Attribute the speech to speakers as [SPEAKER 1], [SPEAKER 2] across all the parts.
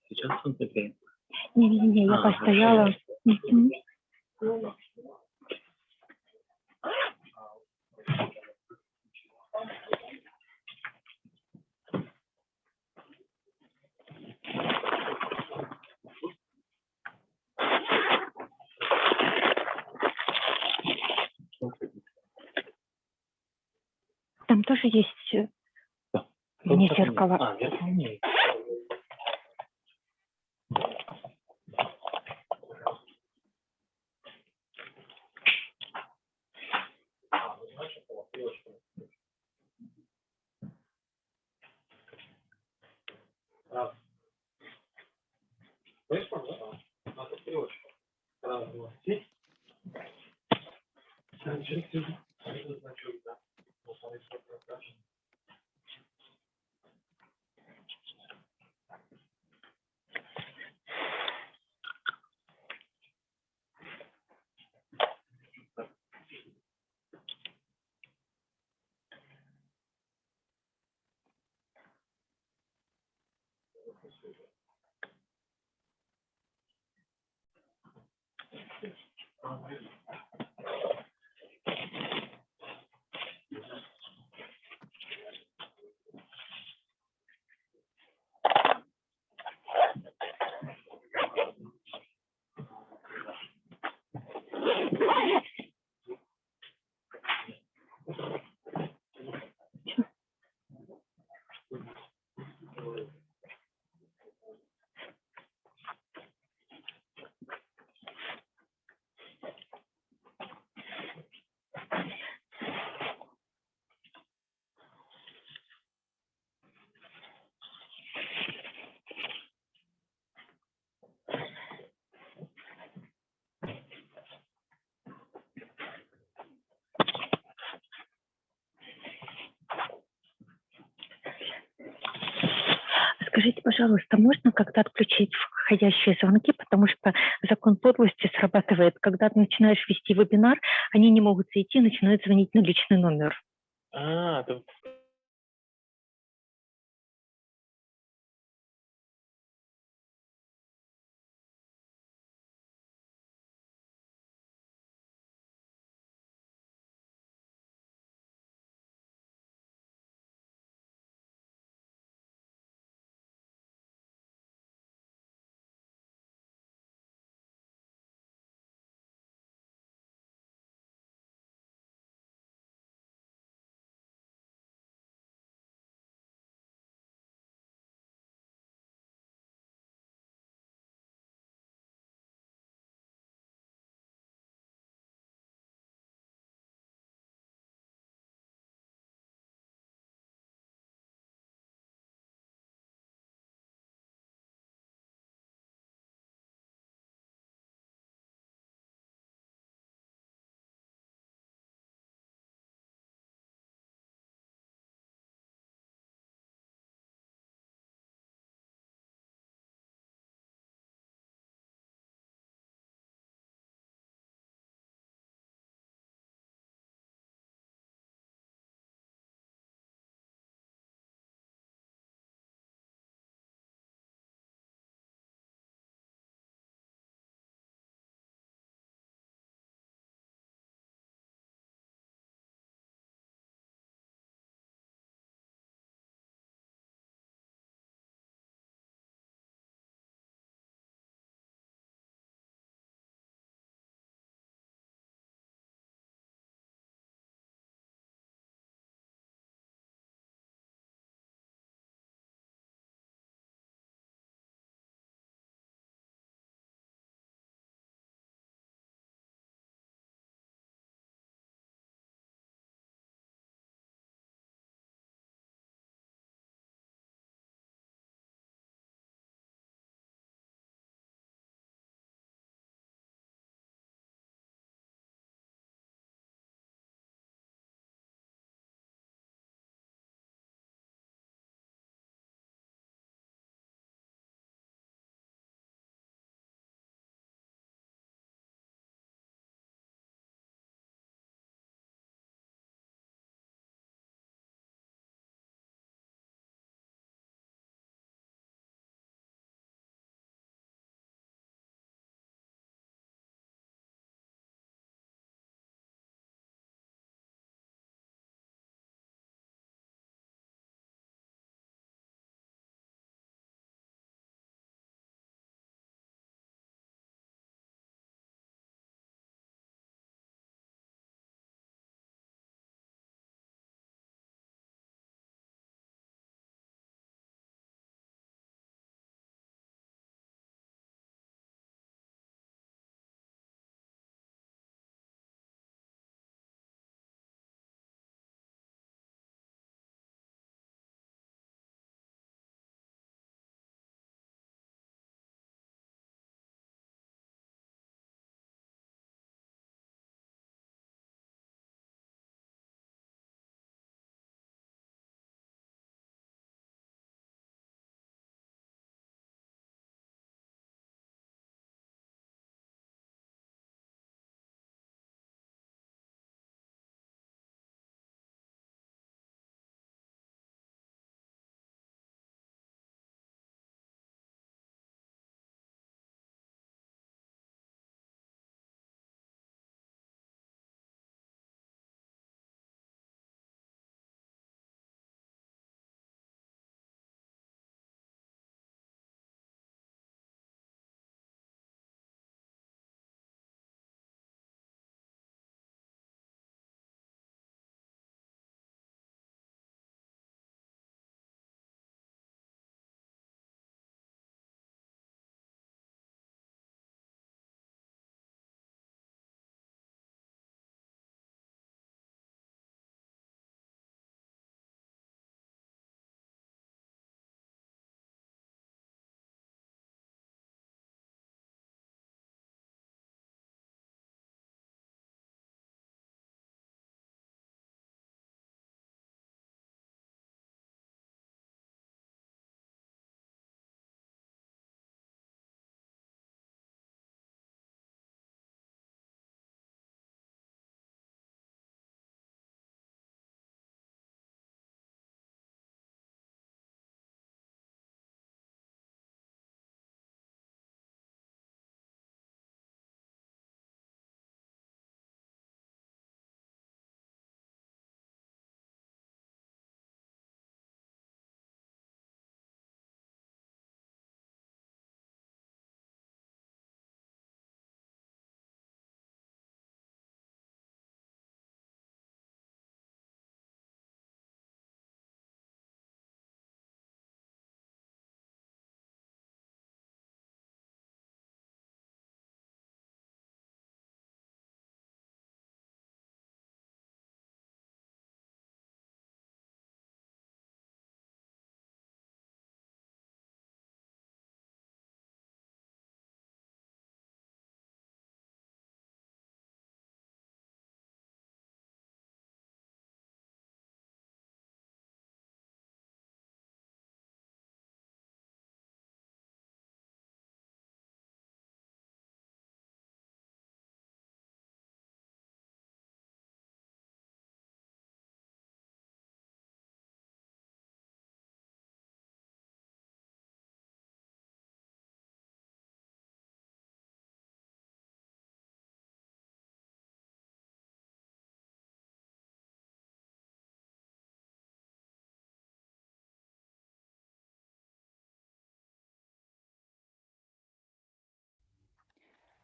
[SPEAKER 1] Сейчас он согреет.
[SPEAKER 2] Не, я постояла. Там тоже есть не зеркало. Скажите, пожалуйста, можно как-то отключить входящие звонки, потому что закон подлости срабатывает. Когда ты начинаешь вести вебинар, они не могут зайти, начинают звонить на личный номер.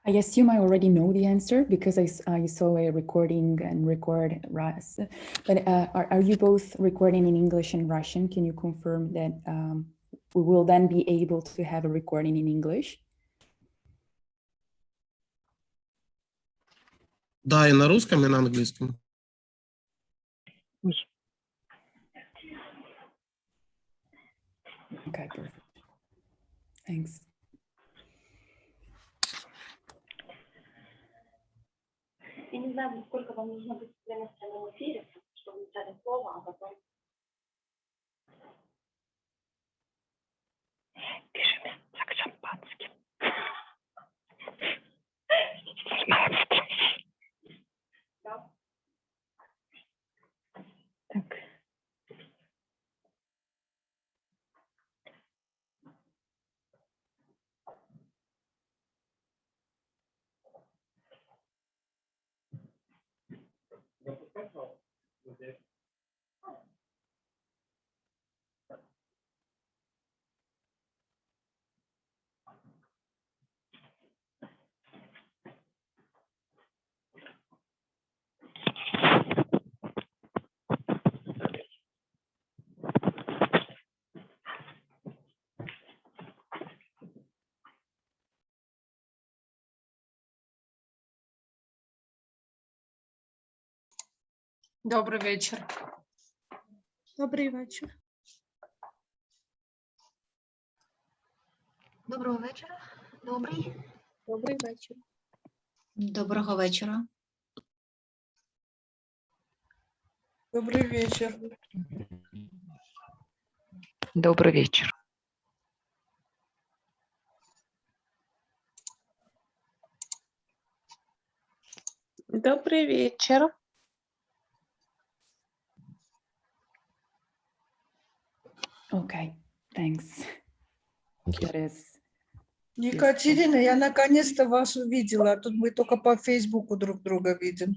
[SPEAKER 3] I assume I already know the answer because I saw a recording and record Rus. But are you both recording in English and Russian? Can you confirm that we will then be able to have a recording in English?
[SPEAKER 4] Да, и на русском, и на английском.
[SPEAKER 3] Okay, perfect. Thanks.
[SPEAKER 2] Я не знаю, сколько вам нужно быть в прямом эфире, чтобы взяли слово, а потом... Пишем так шампанским. Так.
[SPEAKER 5] Добрий вечір.
[SPEAKER 6] Добрий вечір.
[SPEAKER 7] Доброго вечора. Добрий.
[SPEAKER 6] Добрий вечір.
[SPEAKER 7] Доброго вечора.
[SPEAKER 6] Добрий вечір.
[SPEAKER 8] Добрый вечер.
[SPEAKER 6] Добрий вечір.
[SPEAKER 3] Okay, thanks. That is.
[SPEAKER 6] Екатерина, я наконец-то вас увидела, а тут мы только по Фейсбуку друг друга видим.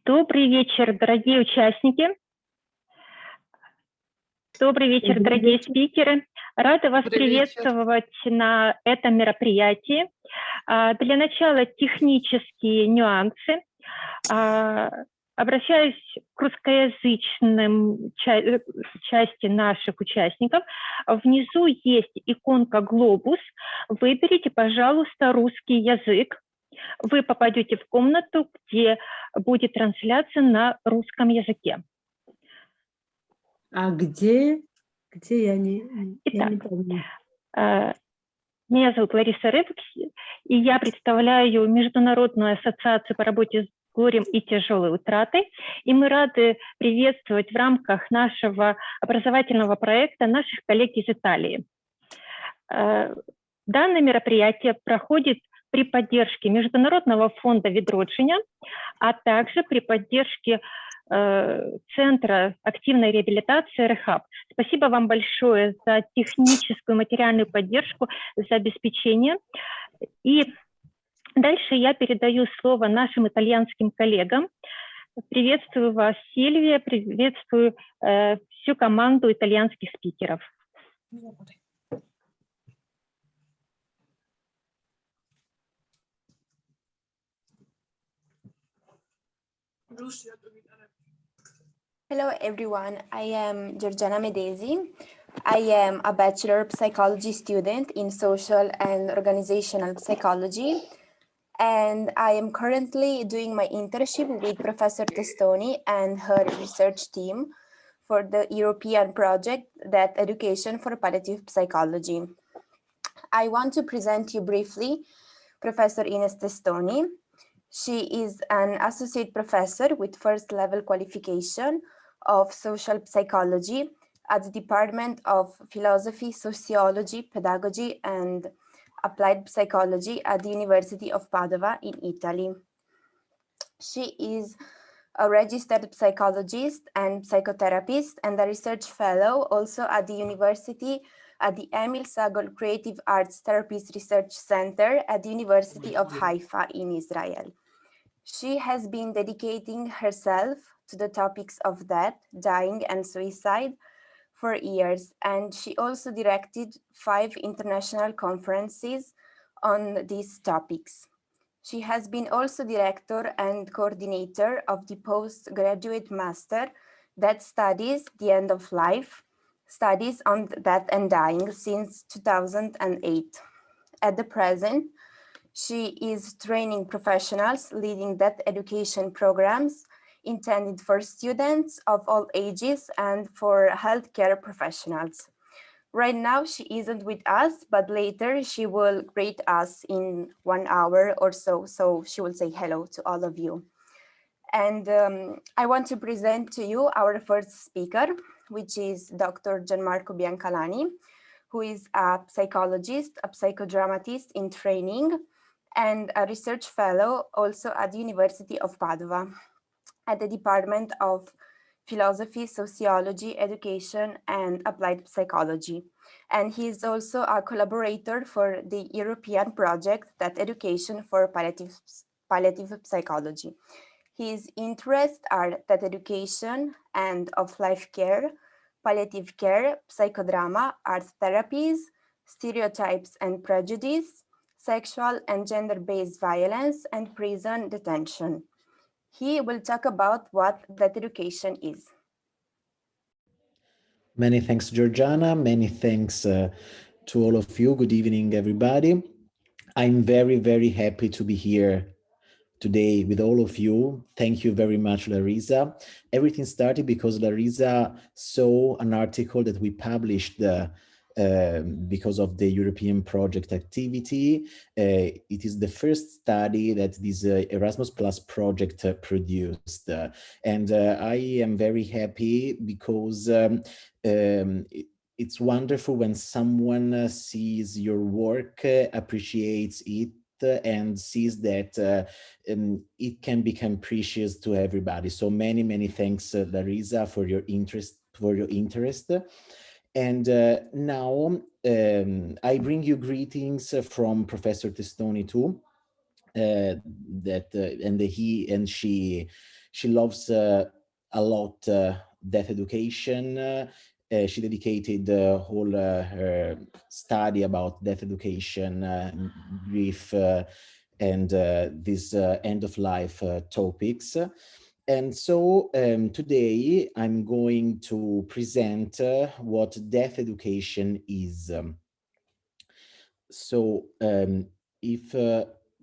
[SPEAKER 2] Добрый вечер, дорогие участники. Добрый вечер, дорогие спикеры. Рада вас приветствовать на этом мероприятии. Для начала технические нюансы. Обращаюсь к русскоязычным части наших участников. Внизу есть иконка «Глобус». Выберите, пожалуйста, русский язык. Вы попадете в комнату, где будет трансляция на русском языке.
[SPEAKER 9] А где я не помню.
[SPEAKER 2] Меня зовут Лариса Рыбкс, и я представляю Международную ассоциацию по работе с горем и тяжелой утратой. И мы рады приветствовать в рамках нашего образовательного проекта наших коллег из Италии. Данное мероприятие проходит при поддержке Международного фонда відродження, а также при поддержке Центра активной реабилитации РХАБ. Спасибо вам большое за техническую, материальную поддержку, за обеспечение. И дальше я передаю слово нашим итальянским коллегам. Приветствую вас, Сильвия, приветствую всю команду итальянских спикеров.
[SPEAKER 10] Hello everyone, I am Giorgiana Medesi. I am a Bachelor Psychology student in Social and Organizational Psychology, and I am currently doing my internship with Professor Testoni and her research team for the European project that Education for Palliative Psychology. I want to present you briefly Professor Ines Testoni. She is an associate professor with first level qualification of social psychology at the Department of Philosophy, Sociology, Pedagogy, and Applied Psychology at the University of Padova in Italy. She is a registered psychologist and psychotherapist and a research fellow also at the university at the Emil Sagol Creative Arts Therapies Research Center at the University of Haifa in Israel. She has been dedicating herself to the topics of death, dying, and suicide for years, and she also directed 5 international conferences on these topics. She has been also director and coordinator of the postgraduate master that studies the end of life, studies on death and dying since 2008. At the present, she is training professionals leading death education programs intended for students of all ages and for healthcare professionals. Right now, she isn't with us, but later she will greet us in 1 hour or so. So she will say hello to all of you. And I want to present to you our first speaker, which is Dr. Gianmarco Biancalani, who is a psychologist, a psychodramatist in training, and a research fellow also at the University of Padova at the Department of Philosophy, Sociology, Education, and Applied Psychology. And he is also a collaborator for the European project That Education for Palliative Psychology. His interests are that education and of-life care, palliative care, psychodrama, art therapies, stereotypes and prejudice, sexual and gender-based violence, and prison detention. He will talk about what that education is.
[SPEAKER 11] Many thanks, Georgiana. Many thanks to all of you. Good evening, everybody. I'm very, very happy to be here today with all of you. Thank you very much, Larissa. Everything started because Larissa saw an article that we published because of the European project activity. It is the first study that this Erasmus Plus project produced. And I am very happy because it's wonderful when someone sees your work, appreciates it, and sees that it can become precious to everybody. So many, many thanks, Larissa, for your interest. And now I bring you greetings from Professor Testoni too. She loves a lot death education. She dedicated whole her study about death education, grief, and these end-of-life topics. And so today I'm going to present what death education is. So if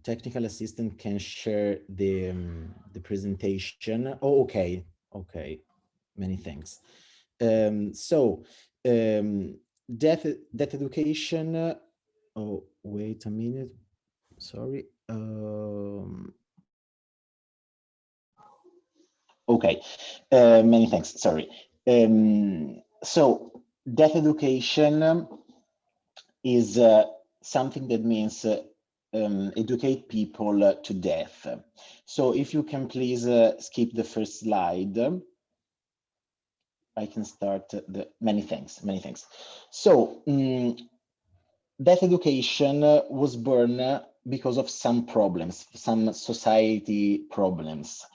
[SPEAKER 11] technical assistant can share the presentation. Oh, okay. Many thanks. Death education. Oh, wait a minute. Sorry. Okay, many thanks, sorry. So death education is something that means educate people to death. So if you can please skip the first slide. I can start many thanks. So death education was born because of some problems, some society problems.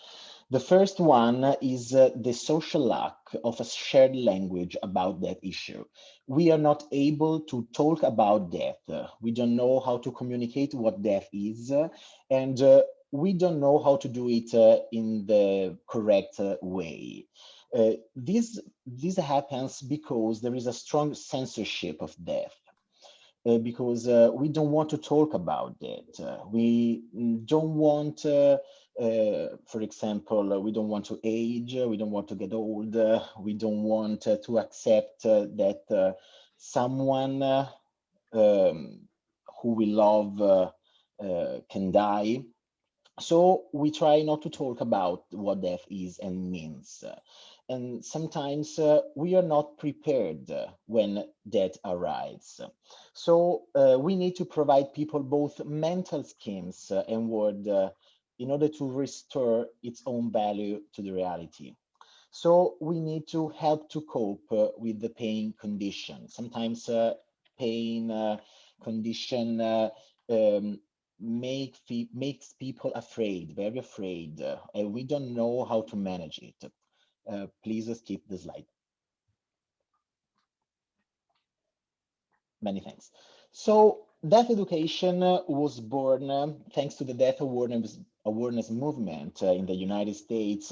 [SPEAKER 11] The first one is the social lack of a shared language about that issue. We are not able to talk about death. We don't know how to communicate what death is, and we don't know how to do it in the correct way. This happens because there is a strong censorship of death. Because we don't want to talk about that. We don't want, for example, we don't want to age, we don't want to get old, we don't want to accept that someone who we love can die. So we try not to talk about what death is and means. And sometimes we are not prepared when death arrives. So we need to provide people both mental schemes and word in order to restore its own value to the reality. So we need to help to cope with the pain condition. Sometimes pain condition makes people afraid, very afraid, and we don't know how to manage it. Please skip the slide. Many thanks. So death education was born thanks to the death awareness movement in the United States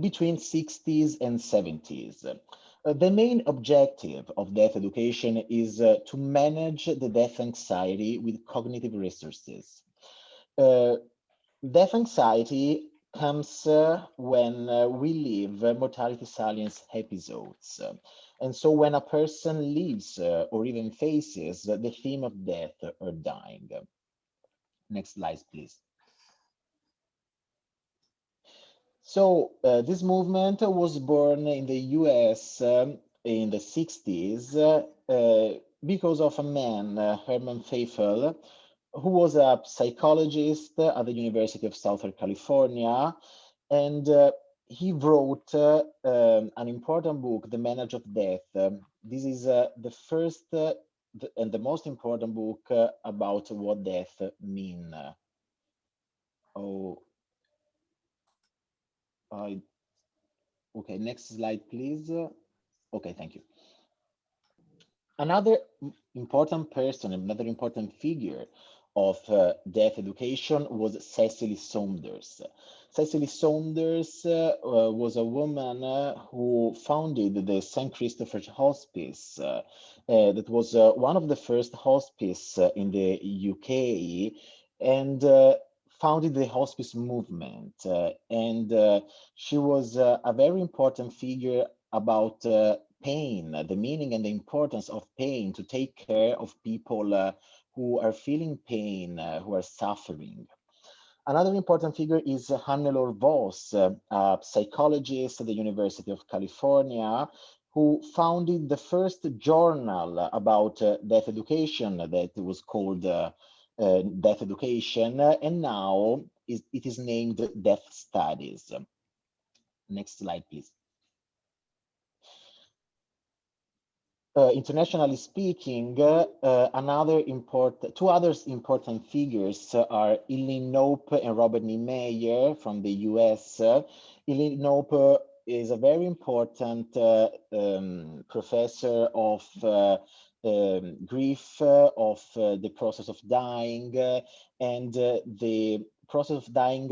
[SPEAKER 11] between 60s and 70s. The main objective of death education is to manage the death anxiety with cognitive resources. Death anxiety comes when we live mortality silence episodes. And so when a person lives or even faces the theme of death or dying. Next slide, please. So this movement was born in the US in the 60s because of a man, Herman Feifel, who was a psychologist at the University of Southern California, and he wrote an important book, The Message of Death. This is the first and the most important book about what death means. Okay, next slide, please. Okay, thank you. Another important person, another important figure of death education was Cecily Saunders. Cecily Saunders was a woman who founded the St. Christopher's Hospice. That was one of the first hospice in the UK, and founded the hospice movement. She was a very important figure about pain, the meaning and the importance of pain, to take care of people who are feeling pain, who are suffering. Another important figure is Hannelore Vos, a psychologist at the University of California, who founded the first journal about death education that was called Death Education, and now it is named Death Studies. Next slide, please. Internationally speaking, two other important figures are Eileen Knope and Robert Niemeyer from the US. Eileen Knope is a very important professor of grief, of the process of dying, and the process of dying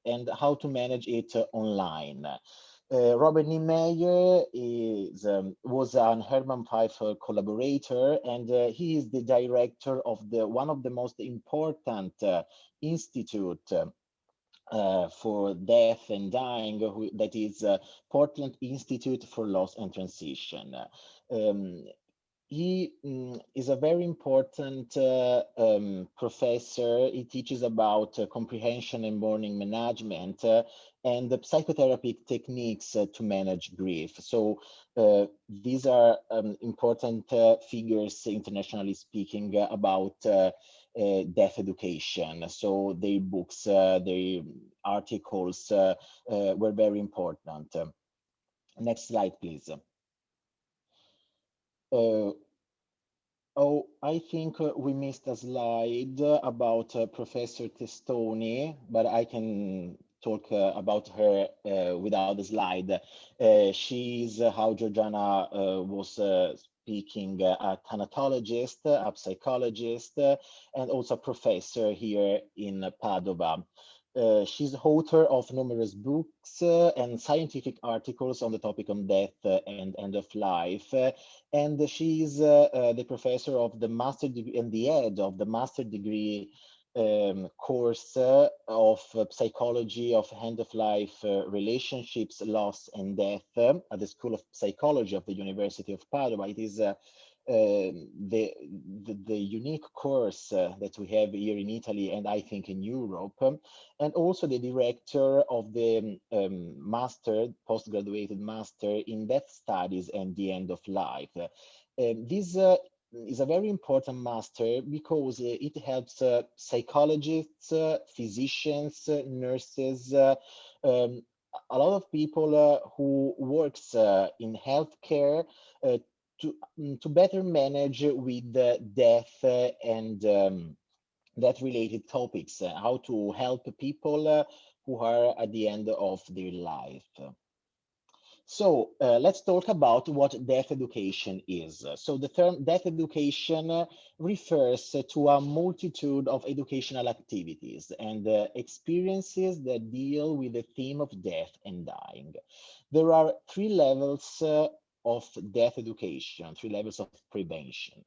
[SPEAKER 11] and how to manage it online. Robert Niemeyer was an Hermann Pfeiffer collaborator, and he is the director of one of the most important institute for death and dying, that is Portland Institute for Loss and Transition. He is a very important professor. He teaches about comprehension and mourning management and the psychotherapy techniques to manage grief. So these are important figures, internationally speaking, about death education. So their books, their articles were very important. Next slide, please. I think we missed a slide about Professor Testoni, but I can talk about her without the slide. She's how Giovanna was speaking, a thanatologist, a psychologist, and also a professor here in Padova. She's author of numerous books and scientific articles on the topic on death and end of life. And she's the professor of the master degree and the head of the master degree course of psychology of end of life relationships, loss and death at the School of Psychology of the University of Padova. It is the unique course that we have here in Italy and I think in Europe, and also the director of the postgraduate master in death studies and the end of life. This is a very important master because it helps psychologists, physicians, nurses, a lot of people who works in healthcare to better manage with death and death-related topics, how to help people who are at the end of their life. So let's talk about what death education is. So the term death education refers to a multitude of educational activities and experiences that deal with the theme of death and dying. There are three levels of death education, three levels of prevention.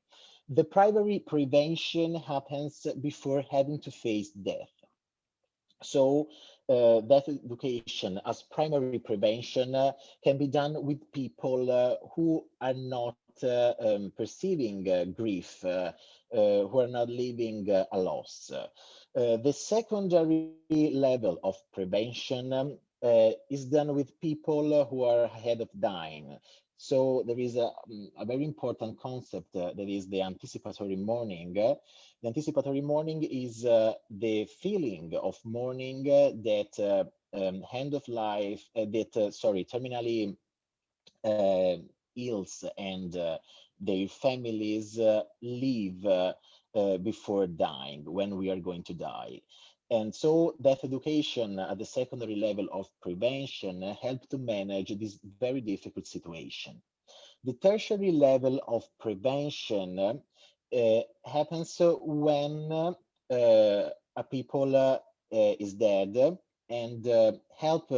[SPEAKER 11] The primary prevention happens before having to face death. So death education as primary prevention can be done with people who are not perceiving grief, who are not living a loss. The secondary level of prevention is done with people who are ahead of dying. So there is a very important concept that is the anticipatory mourning. The anticipatory mourning is the feeling of mourning that end of life, terminally ills and their families leave before dying, when we are going to die. And so death education at the secondary level of prevention help to manage this very difficult situation. The tertiary level of prevention happens when a people is dead, and help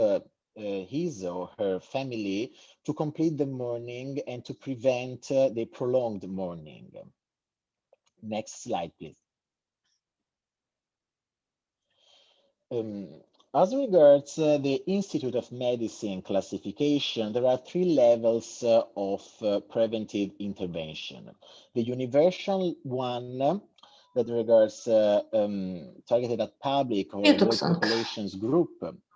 [SPEAKER 11] his or her family to complete the mourning and to prevent the prolonged mourning. Next slide, please. As regards the Institute of Medicine classification, there are 3 levels of preventive intervention. The universal one that regards targeted at public or world populations group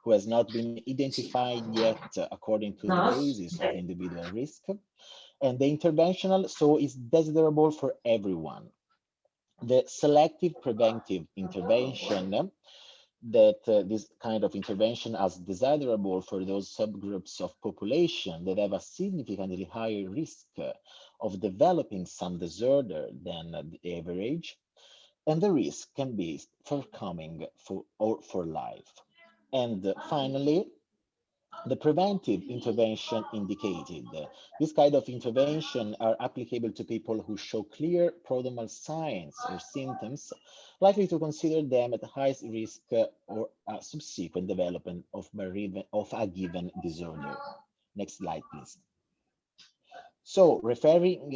[SPEAKER 11] who has not been identified yet according to the basis of individual risk. And the interventional, so is desirable for everyone. The selective preventive intervention, that this kind of intervention as desirable for those subgroups of population that have a significantly higher risk of developing some disorder than the average, and the risk can be forthcoming for life. And finally, the preventive intervention indicated. This kind of intervention are applicable to people who show clear prodromal signs or symptoms likely to consider them at highest risk or a subsequent development of a given disorder. Next slide, please. So referring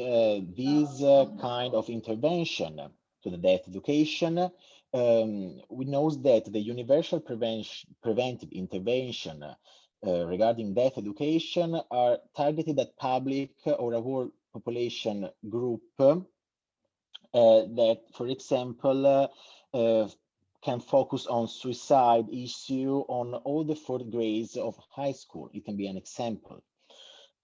[SPEAKER 11] this kind of intervention to the death education, we know that the universal preventive intervention regarding death education are targeted at public or a world population group that, for example, can focus on suicide issue on all the 4th grades of high school. It can be an example.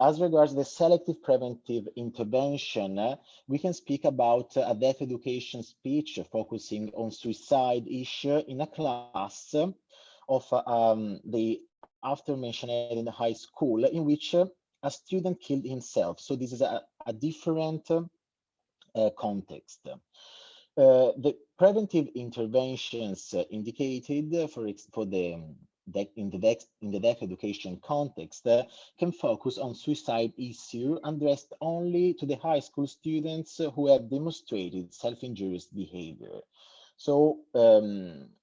[SPEAKER 11] As regards the selective preventive intervention, we can speak about a death education speech focusing on suicide issue in a class of the after mentioned in the high school, in which a student killed himself. So this is a different context. The preventive interventions indicated for in the death education context can focus on suicide issue addressed only to the high school students who have demonstrated self-injurious behavior. So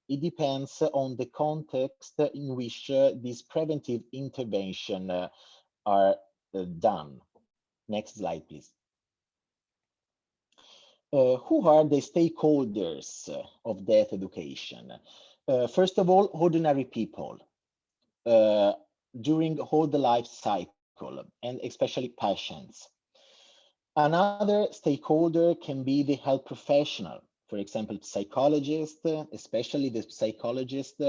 [SPEAKER 11] it depends on the context in which these preventive intervention are done. Next slide, please. Who are the stakeholders of death education? First of all, ordinary people during whole the life cycle, and especially patients. Another stakeholder can be the health professional, for example, psychologists, especially the psychologists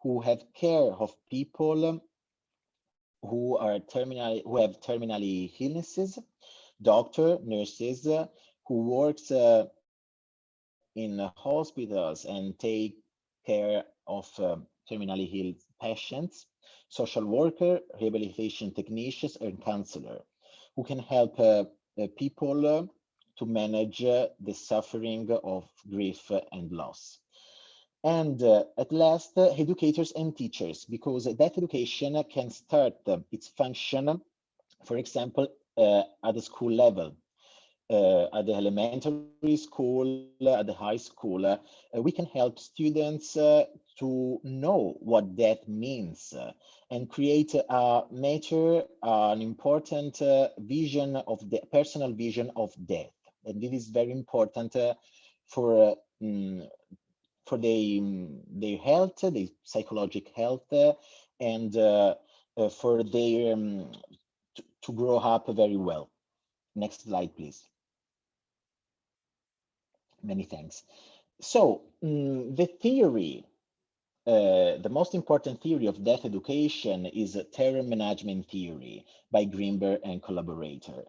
[SPEAKER 11] who have care of people who have terminally illnesses, doctor, nurses who works in hospitals and take care of terminally ill patients, social worker, rehabilitation technicians, and counselor who can help people to manage the suffering of grief and loss. And at last, educators and teachers, because death education can start its function, for example, at the school level. At the elementary school, at the high school, we can help students to know what death means and create an important vision of the personal vision of death. And this is very important for their health, their psychological health, and for their to grow up very well. Next slide, please. Many thanks. So the theory the most important theory of death education is terror management theory by Greenberg and collaborator.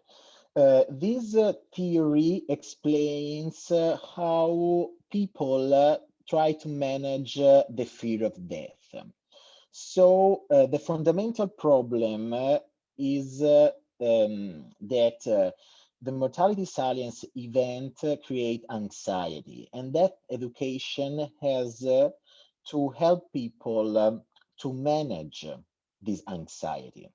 [SPEAKER 11] This theory explains how people try to manage the fear of death. So the fundamental problem is that the mortality salience event create anxiety, and that education has to help people to manage this anxiety.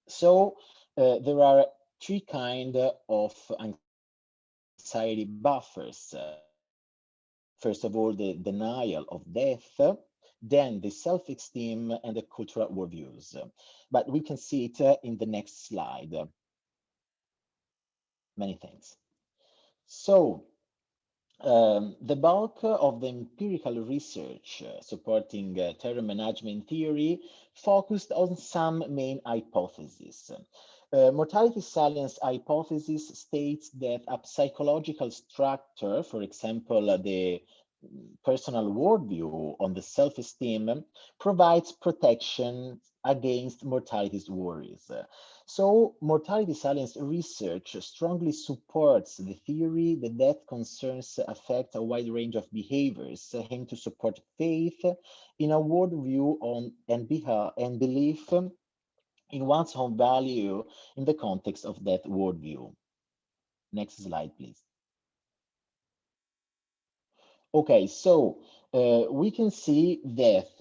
[SPEAKER 11] So there are three kinds of anxiety buffers. First of all, the denial of death, then the self-esteem and the cultural worldviews. But we can see it in the next slide. Many thanks. So the bulk of the empirical research supporting terror management theory focused on some main hypotheses. Mortality salience hypothesis states that a psychological structure, for example, the personal worldview on the self-esteem, provides protection against mortality's worries. So mortality salience research strongly supports the theory that death concerns affect a wide range of behaviors aimed to support faith in a worldview on and belief in one's own value in the context of that worldview. Next slide, please. Okay, so we can see death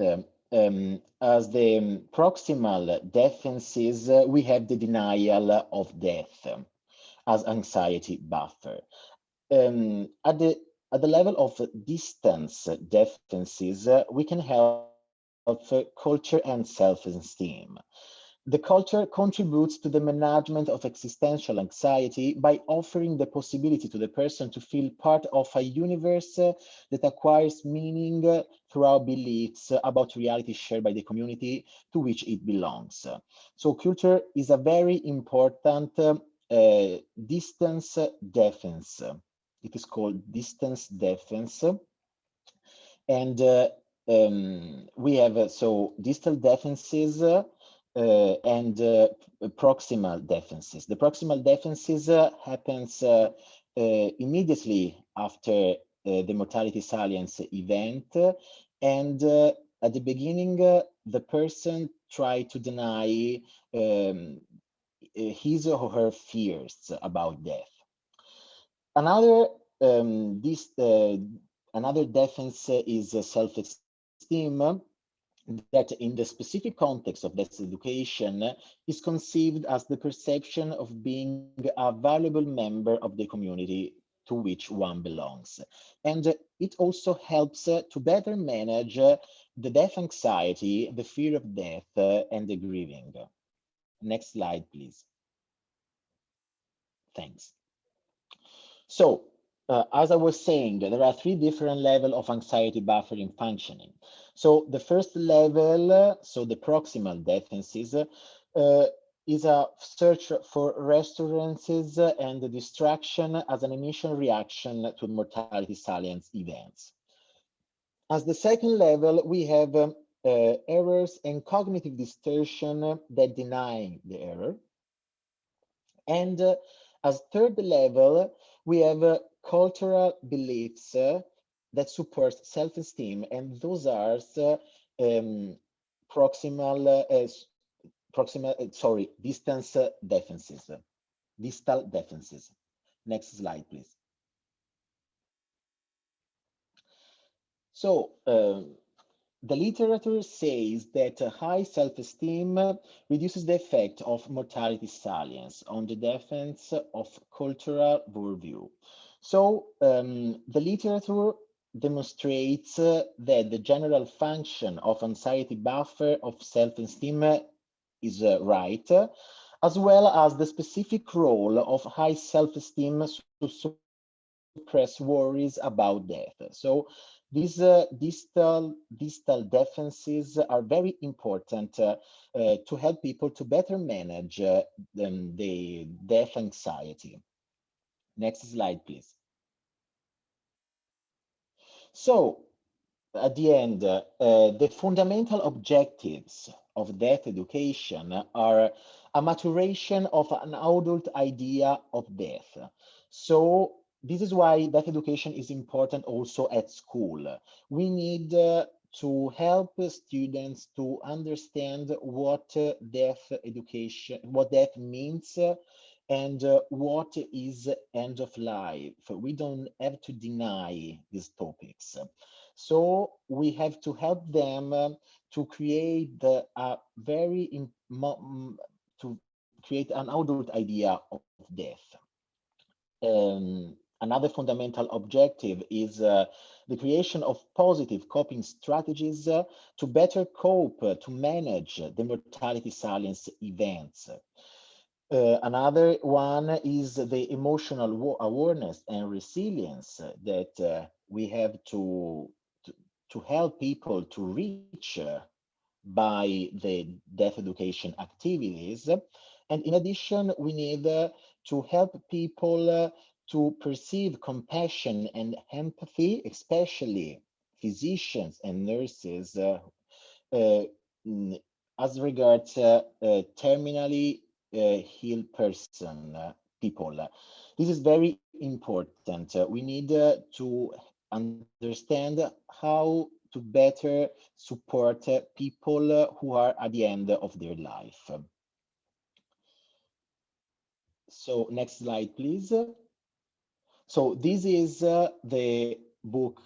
[SPEAKER 11] as the proximal defenses. We have the denial of death as anxiety buffer. At the level of distance defenses, we can help culture and self-esteem. The culture contributes to the management of existential anxiety by offering the possibility to the person to feel part of a universe that acquires meaning through our beliefs about reality shared by the community to which it belongs. So culture is a very important distance defense. It is called distance defense. And we have so distal defenses and proximal defenses. The proximal defenses happens immediately after the mortality salience event, and at the beginning, the person tries to deny his or her fears about death. Another another defense is self-esteem, that in the specific context of death education is conceived as the perception of being a valuable member of the community to which one belongs. And it also helps to better manage the death anxiety, the fear of death, and the grieving. Next slide, please. Thanks. So, as I was saying, there are three different levels of anxiety buffering functioning. So the first level, so the proximal defenses, is a search for reassurances and the distraction as an initial reaction to mortality salience events. As the second level, we have errors and cognitive distortion that deny the error. And as third level, we have cultural beliefs that support self-esteem, and those are distance defenses, distal defenses. Next slide, please. So the literature says that high self-esteem reduces the effect of mortality salience on the defense of cultural worldview. So the literature demonstrates that the general function of anxiety buffer of self-esteem is right, as well as the specific role of high self-esteem to suppress worries about death. So these distal defenses are very important to help people to better manage the death anxiety. Next slide, please. So at the end, the fundamental objectives of death education are a maturation of an adult idea of death. So this is why death education is important also at school. We need to help students to understand what death education, what death means, and what is end of life. We don't have to deny these topics. So we have to help them to create a to create an adult idea of death. Another fundamental objective is the creation of positive coping strategies to better cope, to manage the mortality silence events. Another one is the emotional awareness and resilience that we have to help people to reach by the death education activities. And in addition, we need to help people to perceive compassion and empathy, especially physicians and nurses, as regards terminally ill people. This is very important. We need to understand how to better support people who are at the end of their life. So next slide, please. So this is the book,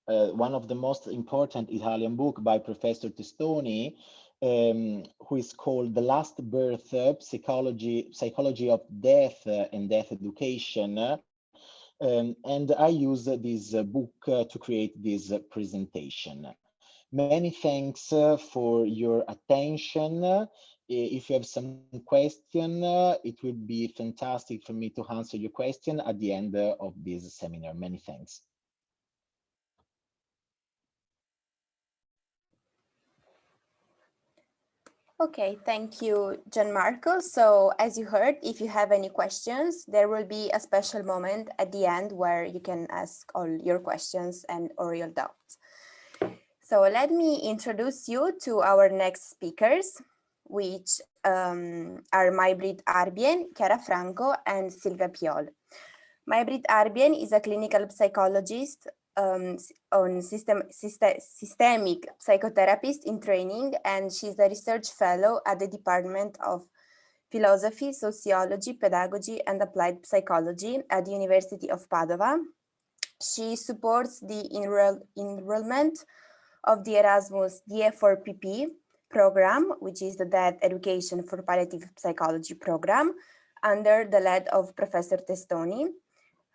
[SPEAKER 11] one of the most important Italian book by Professor Testoni, who is called The Last Birth, Psychology of Death and Death Education. And I use this book to create this presentation. Many thanks for your attention. If you have some question, it would be fantastic for me to answer your question at the end of this seminar. Many thanks.
[SPEAKER 10] Okay, thank you, Gianmarco. So as you heard, if you have any questions, there will be a special moment at the end where you can ask all your questions and or your doubts. So let me introduce you to our next speakers, which are Maibrit Arbien, Chiara Franco, and Silvia Piol. Maibrit Arbien is a clinical psychologist on systemic psychotherapist in training, and she's a research fellow at the Department of Philosophy, Sociology, Pedagogy, and Applied Psychology at the University of Padova. She supports the enrollment of the Erasmus DF4PP program, which is the Death Education for Palliative Psychology program, under the lead of Professor Testoni.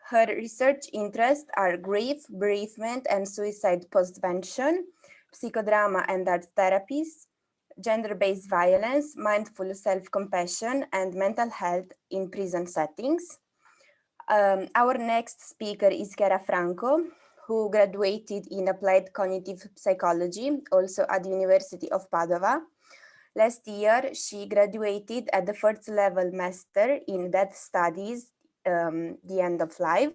[SPEAKER 10] Her research interests are grief, bereavement, and suicide postvention, psychodrama and art therapies, gender-based violence, mindful self-compassion, and mental health in prison settings. Our next speaker is Chiara Franco, who graduated in applied cognitive psychology, also at the University of Padova. Last year, she graduated at the first level master in death studies, the end of life.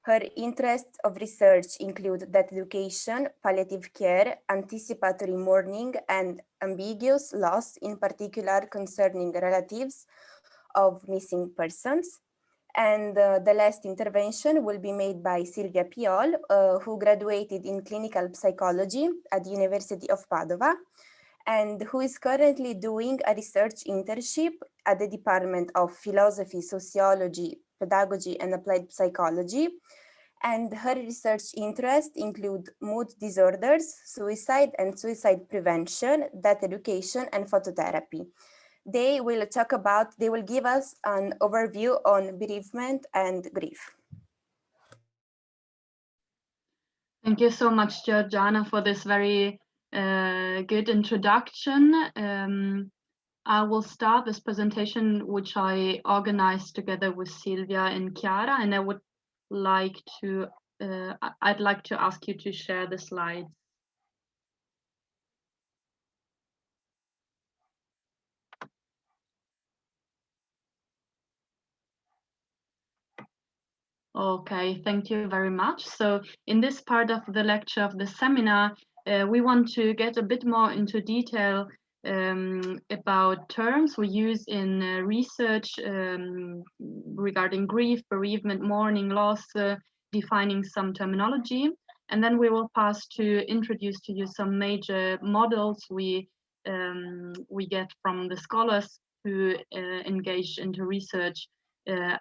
[SPEAKER 10] Her interests of research include death education, palliative care, anticipatory mourning, and ambiguous loss, in particular concerning relatives of missing persons. And the last intervention will be made by Silvia Piol, who graduated in clinical psychology at the University of Padova, and who is currently doing a research internship at the Department of Philosophy, Sociology, Pedagogy, and Applied Psychology. And her research interests include mood disorders, suicide and suicide prevention, death education, and phototherapy. They will give us an overview on bereavement and grief.
[SPEAKER 5] Thank you so much, Giorgiana, for this very good introduction. I will start this presentation, which I organized together with Silvia and Chiara, and I would like to, I'd like to ask you to share the slides. Okay, thank you very much. So in this part of the lecture of the seminar, we want to get a bit more into detail about terms we use in research regarding grief, bereavement, mourning, loss, defining some terminology. And then we will pass to introduce to you some major models we get from the scholars who engage into research.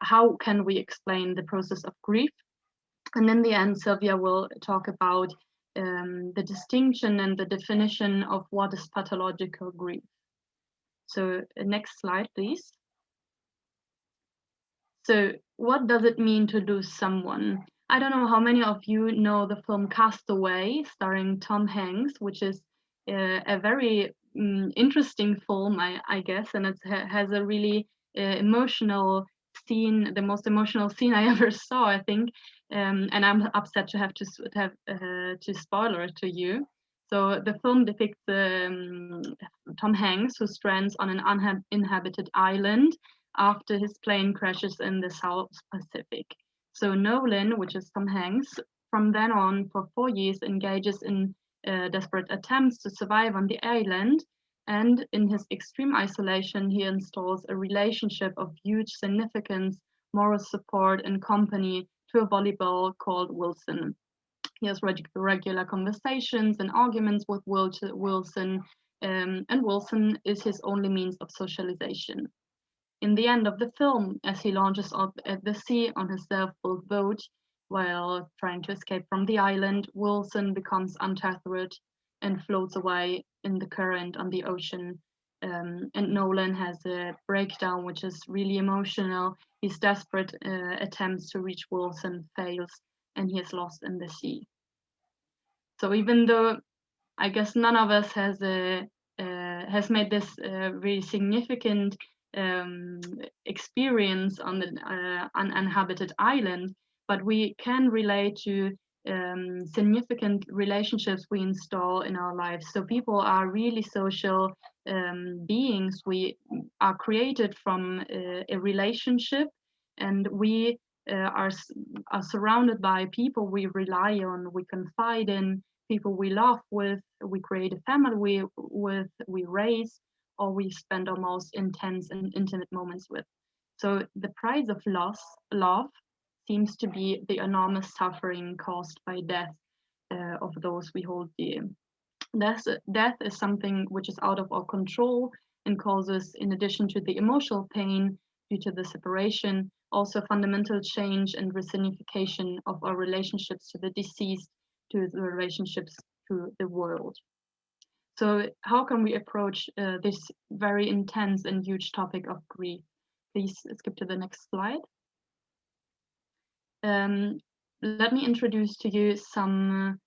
[SPEAKER 5] How can we explain the process of grief? And in the end, Silvia will talk about the distinction and the definition of what is pathological grief. So next slide, please. So what does it mean to lose someone? I don't know how many of you know the film Castaway, starring Tom Hanks, which is a very interesting film, I guess, and it has a really emotional scene, the most emotional scene I ever saw, I think. And I'm upset to have to spoiler it to you. So the film depicts Tom Hanks, who strands on an uninhabited island after his plane crashes in the South Pacific. So Nolan, which is Tom Hanks, from then on for 4 years engages in desperate attempts to survive on the island, and in his extreme isolation he installs a relationship of huge significance, moral support and company to a volleyball called Wilson. He has regular conversations and arguments with Wilson, and Wilson is his only means of socialization. In the end of the film, as he launches up at the sea on his self-built boat while trying to escape from the island, Wilson becomes untethered and floats away in the current on the ocean. And Nolan has a breakdown, which is really emotional. His desperate attempts to reach Wilson fails, and he is lost in the sea. So even though I guess none of us has made this really significant experience on the uninhabited island, but we can relate to significant relationships we install in our lives. So people are really social beings. We are created from a relationship, and we are surrounded by people we rely on, we confide in, people we love with, we create a family with, we raise, or we spend our most intense and intimate moments with. So the price of love seems to be the enormous suffering caused by death of those we hold dear. Death is something which is out of our control and causes, in addition to the emotional pain due to the separation, also fundamental change and resignification of our relationships to the deceased, to the relationships to the world. So how can we approach this very intense and huge topic of grief? Please skip to the next slide. Let me introduce to you some,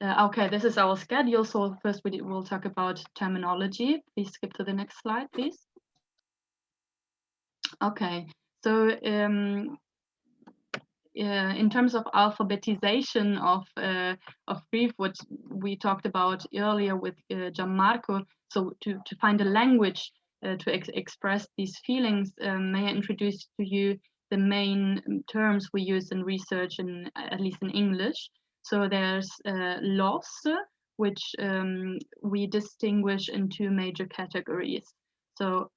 [SPEAKER 5] okay, this is our schedule. So first we will talk about terminology. Please skip to the next slide, please. Okay, so in terms of alphabetization of grief, what we talked about earlier with Gianmarco, so to find a language to express these feelings, may I introduce to you the main terms we use in research, at least in English. So there's loss, which we distinguish in two major categories. So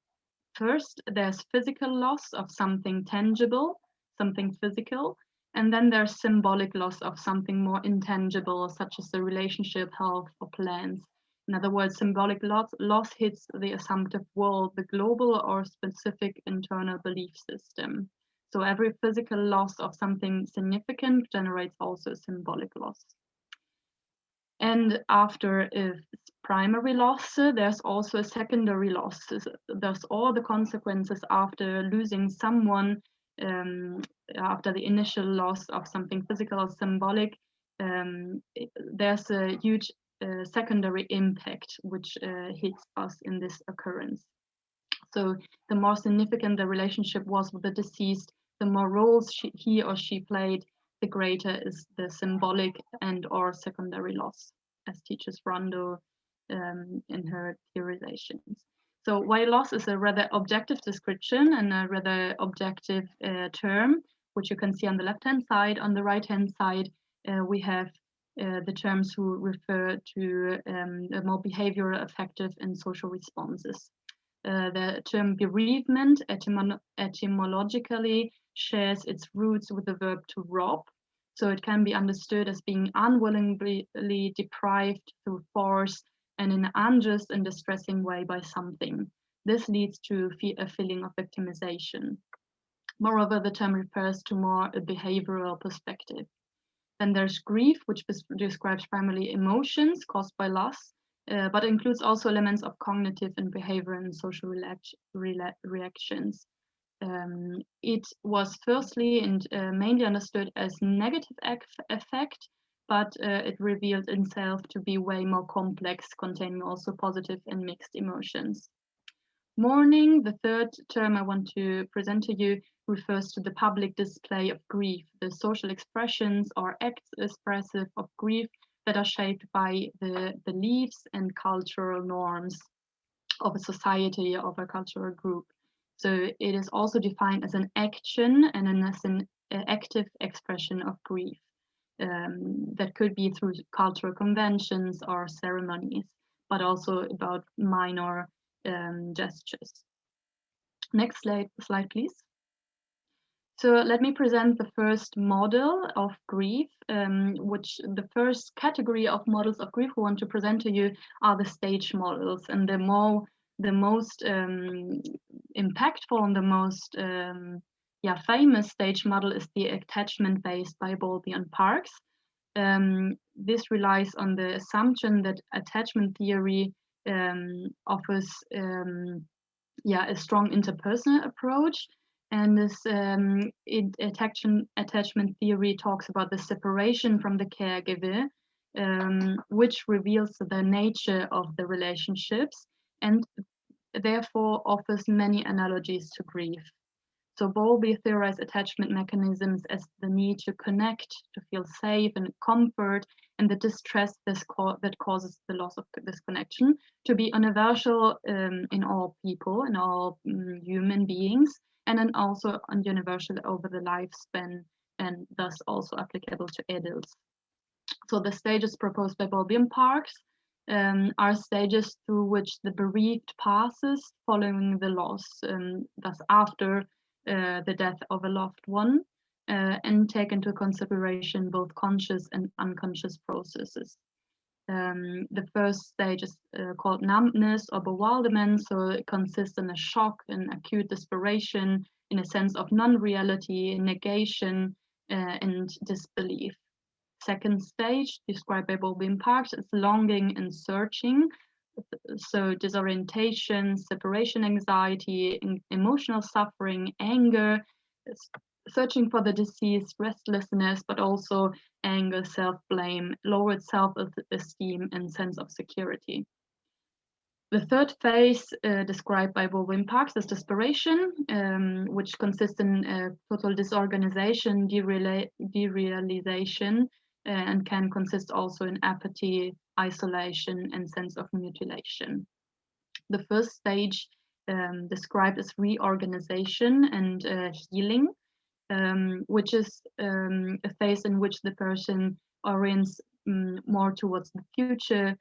[SPEAKER 5] first, there's physical loss of something tangible, something physical, and then there's symbolic loss of something more intangible, such as the relationship, health, or plans. In other words, symbolic loss hits the assumptive world, the global or specific internal belief system. So every physical loss of something significant generates also symbolic loss. And after primary loss, there's also a secondary loss. There's all the consequences after losing someone, after the initial loss of something physical or symbolic. There's a huge secondary impact which hits us in this occurrence. So the more significant the relationship was with the deceased, the more roles he or she played, the greater is the symbolic and or secondary loss, as teaches Rondo in her theorizations. So while loss is a rather objective description and a rather objective term, which you can see on the left-hand side. On the right-hand side, we have the terms who refer to more behavioral, affective, and social responses. The term bereavement etymologically shares its roots with the verb to rob. So it can be understood as being unwillingly deprived through force and in an unjust and distressing way by something. This leads to a feeling of victimization. Moreover, the term refers to more a behavioral perspective. Then there's grief, which describes primarily emotions caused by loss, but includes also elements of cognitive and behavioral and social reactions. It was firstly and mainly understood as negative effect, but it revealed itself to be way more complex, containing also positive and mixed emotions. Mourning, the third term I want to present to you, refers to the public display of grief, the social expressions or acts expressive of grief that are shaped by the beliefs and cultural norms of a society, of a cultural group. So it is also defined as an action and as an active expression of grief that could be through cultural conventions or ceremonies, but also about minor gestures. Next slide, please. So let me present the first model of grief, which the first category of models of grief we want to present to you are the stage models. And the most impactful and the most famous stage model is the attachment based by Bowlby and Parks. This relies on the assumption that attachment theory offers a strong interpersonal approach. And this attachment theory talks about the separation from the caregiver, which reveals the nature of the relationships and therefore offers many analogies to grief. So Bowlby theorized attachment mechanisms as the need to connect, to feel safe and comfort, and the distress that causes the loss of this connection to be universal in all people, in all human beings, and then also universal over the lifespan, and thus also applicable to adults. So the stages proposed by Bowlby and Parks are stages through which the bereaved passes following the loss, thus after the death of a loved one, and take into consideration both conscious and unconscious processes. The first stage is called numbness or bewilderment, so it consists in a shock and acute desperation, in a sense of non-reality, negation, and disbelief. Second stage, described by Bowlby and Parks, is longing and searching, so disorientation, separation anxiety, emotional suffering, anger, searching for the deceased, restlessness, but also anger, self-blame, lowered self-esteem, and sense of security. The third phase described by Bowlby and Parks is desperation, which consists in total disorganization, derealization, and can consist also in apathy, isolation, and sense of mutilation. The first stage described as reorganization and healing, which is a phase in which the person orients more towards the future,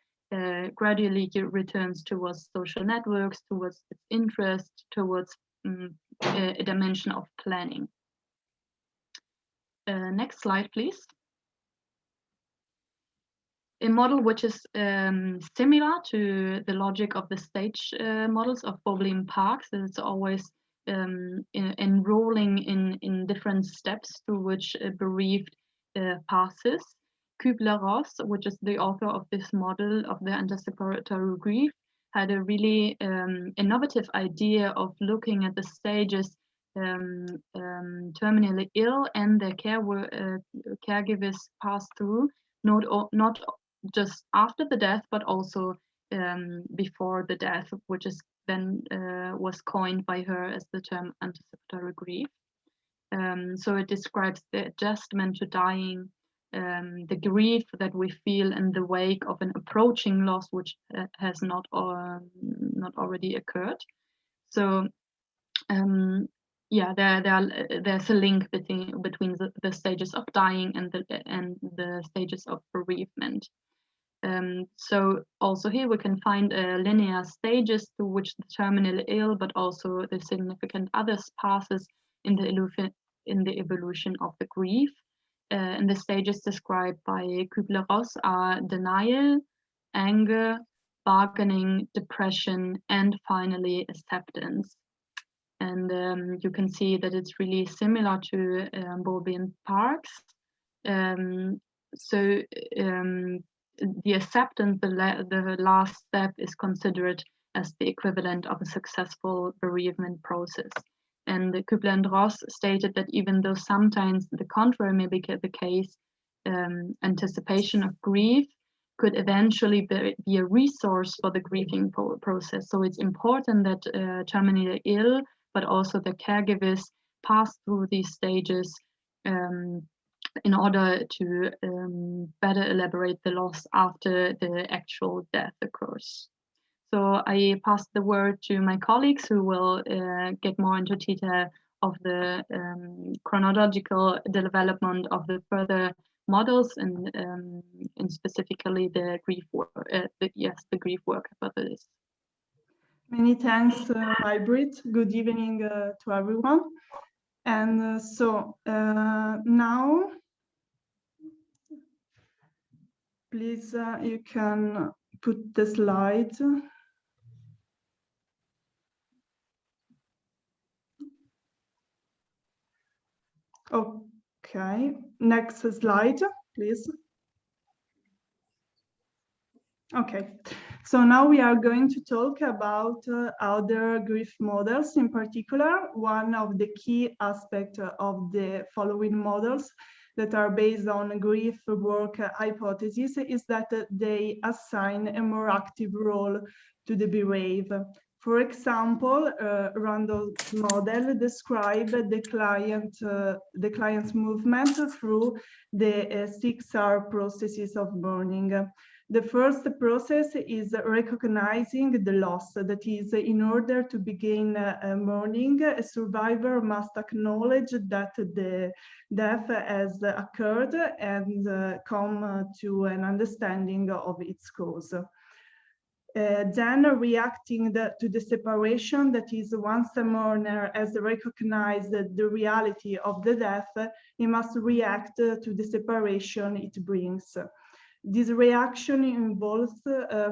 [SPEAKER 5] gradually returns towards social networks, towards its interest, towards a dimension of planning. Next slide, please. A model which is similar to the logic of the stage models of Bowlby and Parks. It's always enrolling in different steps through which a bereaved passes. Kübler-Ross, which is the author of this model of the anticipatory grief, had a really innovative idea of looking at the stages terminally ill and their caregivers pass through, not just after the death, but also before the death, which is then was coined by her as the term anticipatory grief. So it describes the adjustment to dying, the grief that we feel in the wake of an approaching loss which has not already occurred. So yeah, there's a link between the stages of dying and the stages of bereavement. So also here we can find linear stages through which the terminally ill, but also the significant others passes in the evolution of the grief. And the stages described by Kübler-Ross are denial, anger, bargaining, depression, and finally acceptance. And you can see that it's really similar to Bowlby and Parks. The acceptance, the last step, is considered as the equivalent of a successful bereavement process. And Kübler and Ross stated that even though sometimes the contrary may be the case, anticipation of grief could eventually be a resource for the grieving process. So it's important that terminally ill, but also the caregivers pass through these stages in order to better elaborate the loss after the actual death occurs. So I pass the word to my colleagues who will get more into detail of the chronological development of the further models and specifically the grief work. The grief work about this.
[SPEAKER 12] Many thanks, Maibrit. Good evening to everyone. And now, please, you can put the slide. Okay, next slide, please. Okay, so now we are going to talk about other grief models. In particular, one of the key aspects of the following models that are based on grief work hypothesis is that they assign a more active role to the bereaved. For example, Randall's model describes the client's movement through the 6R processes of mourning. The first process is recognizing the loss. That is, in order to begin mourning, a survivor must acknowledge that the death has occurred and come to an understanding of its cause. Then reacting to the separation, that is, once a mourner has recognized the reality of the death, he must react to the separation it brings. This reaction involves,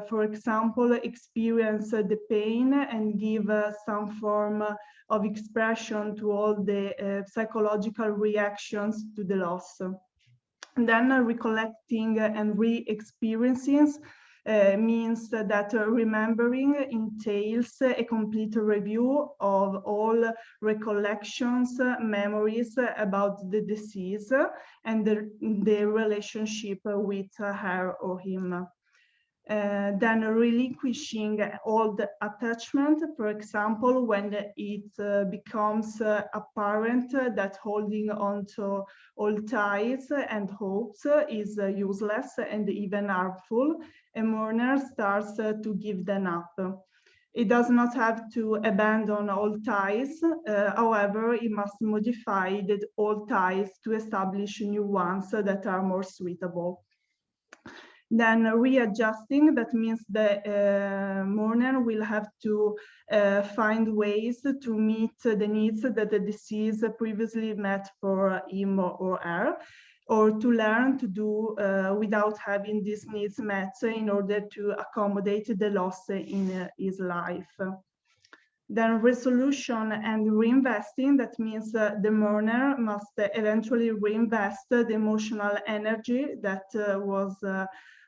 [SPEAKER 12] for example, experience the pain and give some form of expression to all the psychological reactions to the loss. And then recollecting and re-experiencing means that remembering entails a complete review of all recollections, memories about the deceased and the relationship with her or him. Then relinquishing old attachment, for example, when it becomes apparent that holding on to old ties and hopes is useless and even harmful, a mourner starts to give them up. It does not have to abandon old ties, however, it must modify the old ties to establish new ones that are more suitable. Then readjusting, that means the mourner will have to find ways to meet the needs that the deceased previously met for him or her, or to learn to do without having these needs met in order to accommodate the loss in his life. Then resolution and reinvesting, that means the mourner must eventually reinvest the emotional energy that was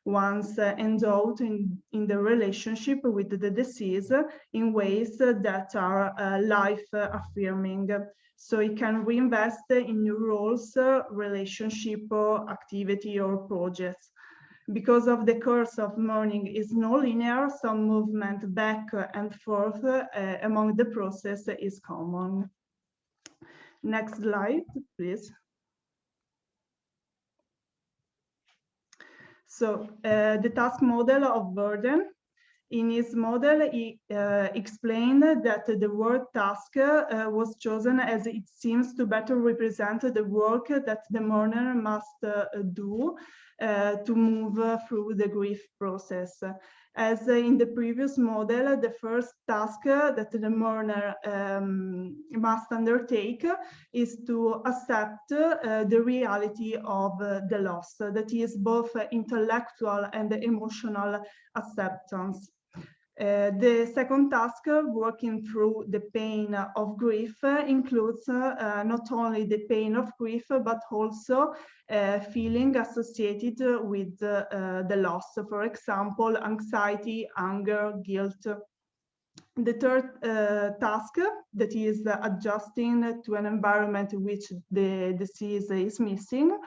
[SPEAKER 12] once endowed in the relationship with the deceased in ways that are life-affirming. So it can reinvest in new roles, relationship, or activity or projects. Because of the course of mourning is non-linear, some movement back and forth among the process is common. Next slide, please. So the task model of burden In his model, he explained that the word task was chosen as it seems to better represent the work that the mourner must do to move through the grief process. As in the previous model, the first task that the mourner must undertake is to accept the reality of the loss, that is both intellectual and emotional acceptance. The second task, working through the pain of grief, includes not only the pain of grief, but also feeling associated with the loss. For example, anxiety, anger, guilt. The third task, that is adjusting to an environment in which the disease is missing,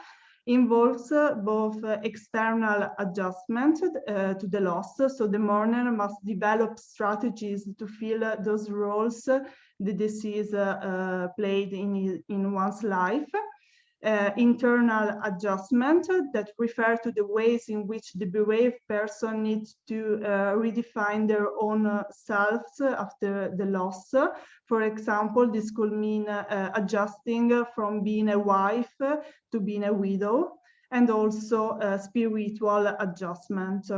[SPEAKER 12] involves both external adjustment to the loss, so the mourner must develop strategies to fill those roles the disease played in one's life. Internal adjustment that refer to the ways in which the bereaved person needs to redefine their own selves after the loss. For example, this could mean adjusting from being a wife to being a widow, and also spiritual adjustment.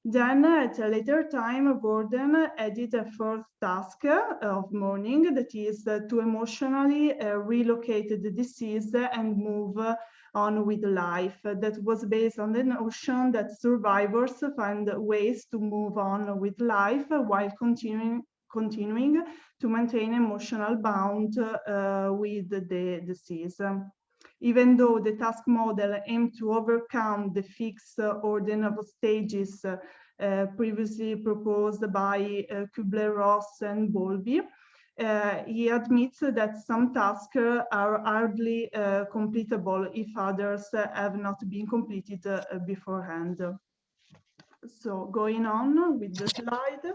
[SPEAKER 12] Then at a later time, Gordon added a fourth task of mourning, that is to emotionally relocate the deceased and move on with life. That was based on the notion that survivors find ways to move on with life while continuing to maintain emotional bond with the deceased. Even though the task model aimed to overcome the fixed order of stages previously proposed by Kubler-Ross and Bowlby, he admits that some tasks are hardly completable if others have not been completed beforehand. So going on with the slide.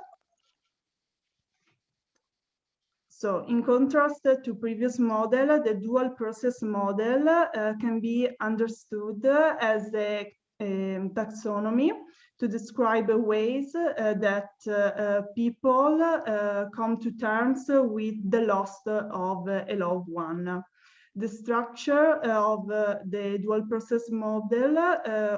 [SPEAKER 12] So in contrast to previous model, the dual process model can be understood as a taxonomy to describe ways that people come to terms with the loss of a loved one. The structure of the dual process model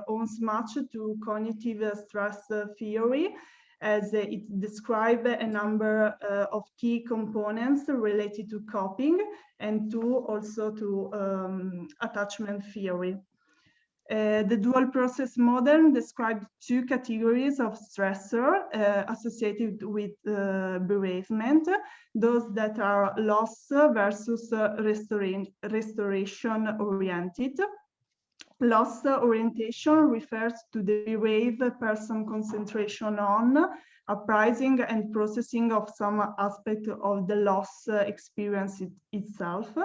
[SPEAKER 12] owes much to cognitive stress theory, as it describes a number of key components related to coping and also to attachment theory. The dual process model describes two categories of stressor associated with bereavement, those that are loss versus restoration oriented. Loss orientation refers to the bereaved person concentration on apprising and processing of some aspect of the loss experience itself.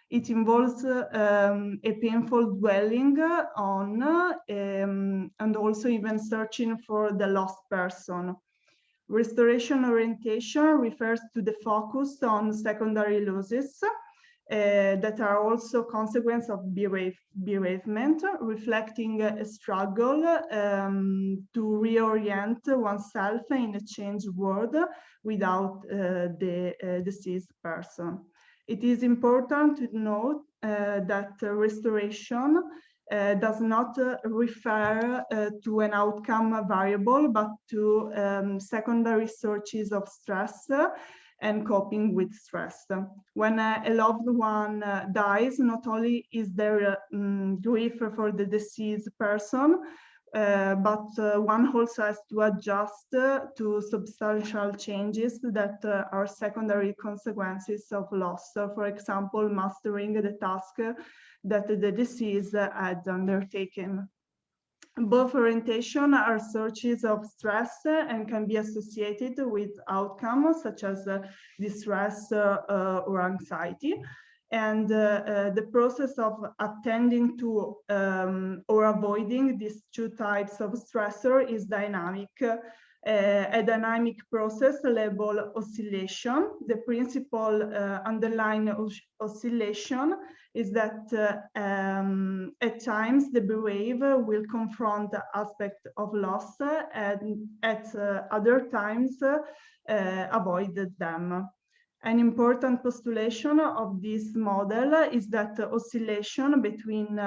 [SPEAKER 12] It involves a painful dwelling on and also even searching for the lost person. Restoration orientation refers to the focus on secondary losses that are also consequence of bereavement, reflecting a struggle to reorient oneself in a changed world without the deceased person. It is important to note that restoration does not refer to an outcome variable, but to secondary sources of stress and coping with stress. When a loved one dies, not only is there grief for the deceased person, but one also has to adjust to substantial changes that are secondary consequences of loss. So, for example, mastering the task that the deceased had undertaken. Both orientation are sources of stress and can be associated with outcomes such as distress or anxiety. And the process of attending to or avoiding these two types of stressor is dynamic a dynamic process labeled oscillation. The principal underlying oscillation is that at times the wave will confront the aspect of loss and at other times avoid them. An important postulation of this model is that oscillation between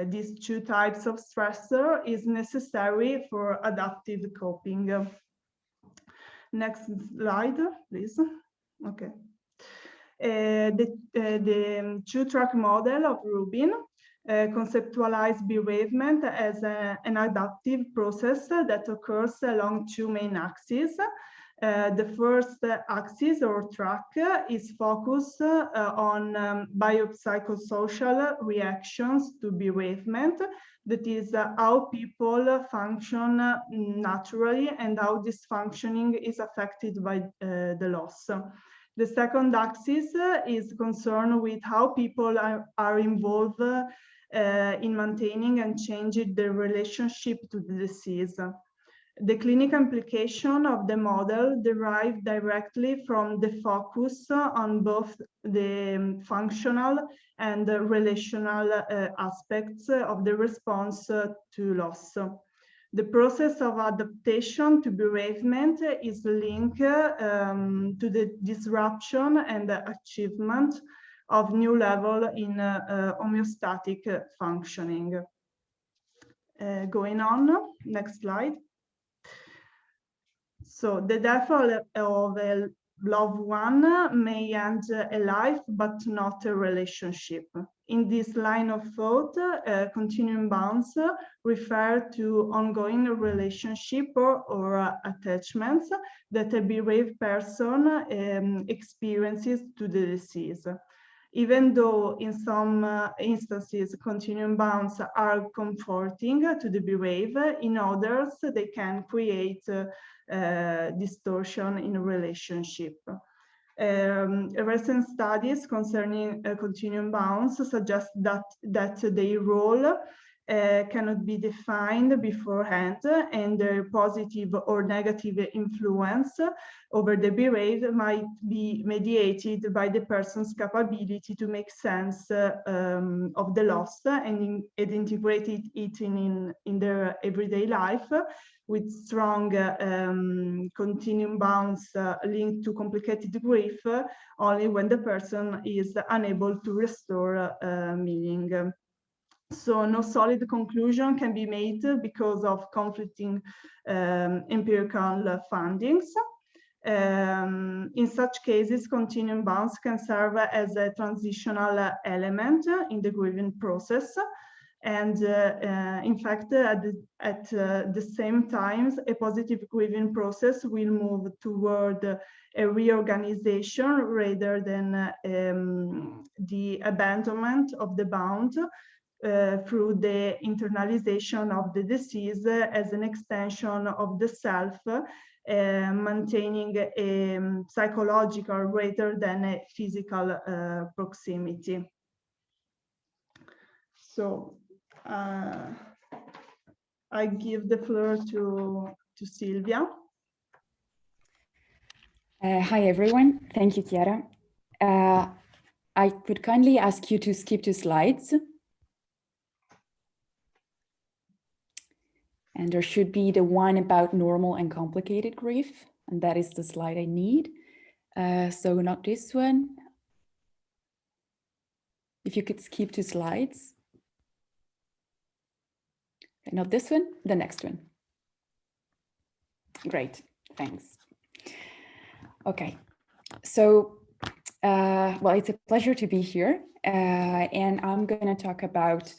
[SPEAKER 12] these two types of stressor is necessary for adaptive coping. Next slide, please. Okay. The two-track model of Rubin conceptualized bereavement as an adaptive process that occurs along two main axes. The first axis or track is focused on biopsychosocial reactions to bereavement. That is how people function naturally and how this functioning is affected by the loss. The second axis is concerned with how people are involved in maintaining and changing their relationship to the disease. The clinical implication of the model derive directly from the focus on both the functional and the relational aspects of the response to loss. The process of adaptation to bereavement is linked to the disruption and the achievement of new level in homeostatic functioning. Going on, next slide. So the death of a loved one may end a life, but not a relationship. In this line of thought, continuum bounds refer to ongoing relationship or attachments that a bereaved person experiences to the disease. Even though in some instances continuum bounds are comforting to the bereaved, in others they can create distortion in a relationship. Recent studies concerning continuum bounds suggest that their role cannot be defined beforehand, and their positive or negative influence over the bereaved might be mediated by the person's capability to make sense of the loss and integrate it in their everyday life, with strong continuum bounds linked to complicated grief only when the person is unable to restore meaning. So no solid conclusion can be made because of conflicting empirical findings. In such cases, continuum bounds can serve as a transitional element in the grieving process. And in fact, at the same time, a positive grieving process will move toward a reorganization rather than the abandonment of the bound through the internalization of the disease as an extension of the self, maintaining a psychological rather than a physical proximity. So I give the floor to Silvia.
[SPEAKER 3] Hi, everyone. Thank you, Chiara. I could kindly ask you to skip 2 slides. And there should be the one about normal and complicated grief. And that is the slide I need. So not this one. If you could skip 2 slides. Okay, not this one, the next one. Great, thanks. Okay, so, well, it's a pleasure to be here. And I'm going to talk about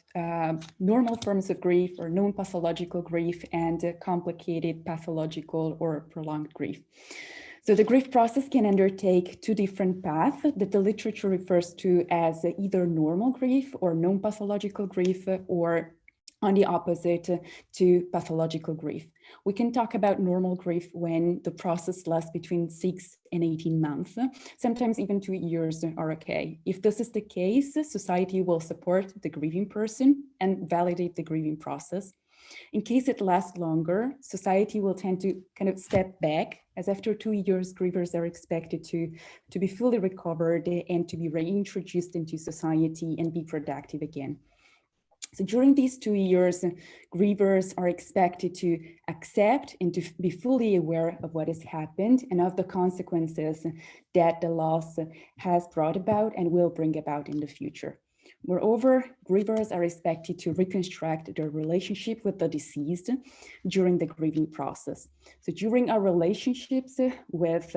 [SPEAKER 3] normal forms of grief or non-pathological grief and complicated pathological or prolonged grief. So the grief process can undertake 2 different paths that the literature refers to as either normal grief or non-pathological grief, or on the opposite to pathological grief. We can talk about normal grief when the process lasts between 6 and 18 months. Sometimes even 2 years are okay. If this is the case, society will support the grieving person and validate the grieving process. In case it lasts longer, society will tend to kind of step back, as after 2 years, grievers are expected to be fully recovered and to be reintroduced into society and be productive again. So during these 2 years, grievers are expected to accept and to be fully aware of what has happened and of the consequences that the loss has brought about and will bring about in the future. Moreover, grievers are expected to reconstruct their relationship with the deceased during the grieving process. So during our relationships with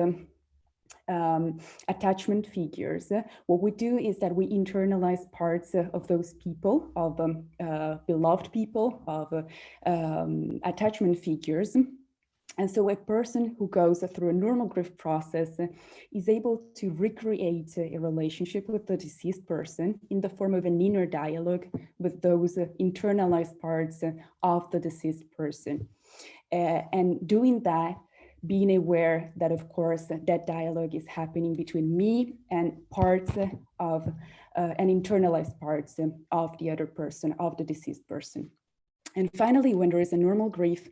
[SPEAKER 3] attachment figures, what we do is that we internalize parts of those people, of beloved people, of attachment figures. And so a person who goes through a normal grief process is able to recreate a relationship with the deceased person in the form of an inner dialogue with those internalized parts of the deceased person. And doing that, being aware that, of course, that dialogue is happening between me and parts of and internalized parts of the other person, of the deceased person. And finally, when there is a normal grief,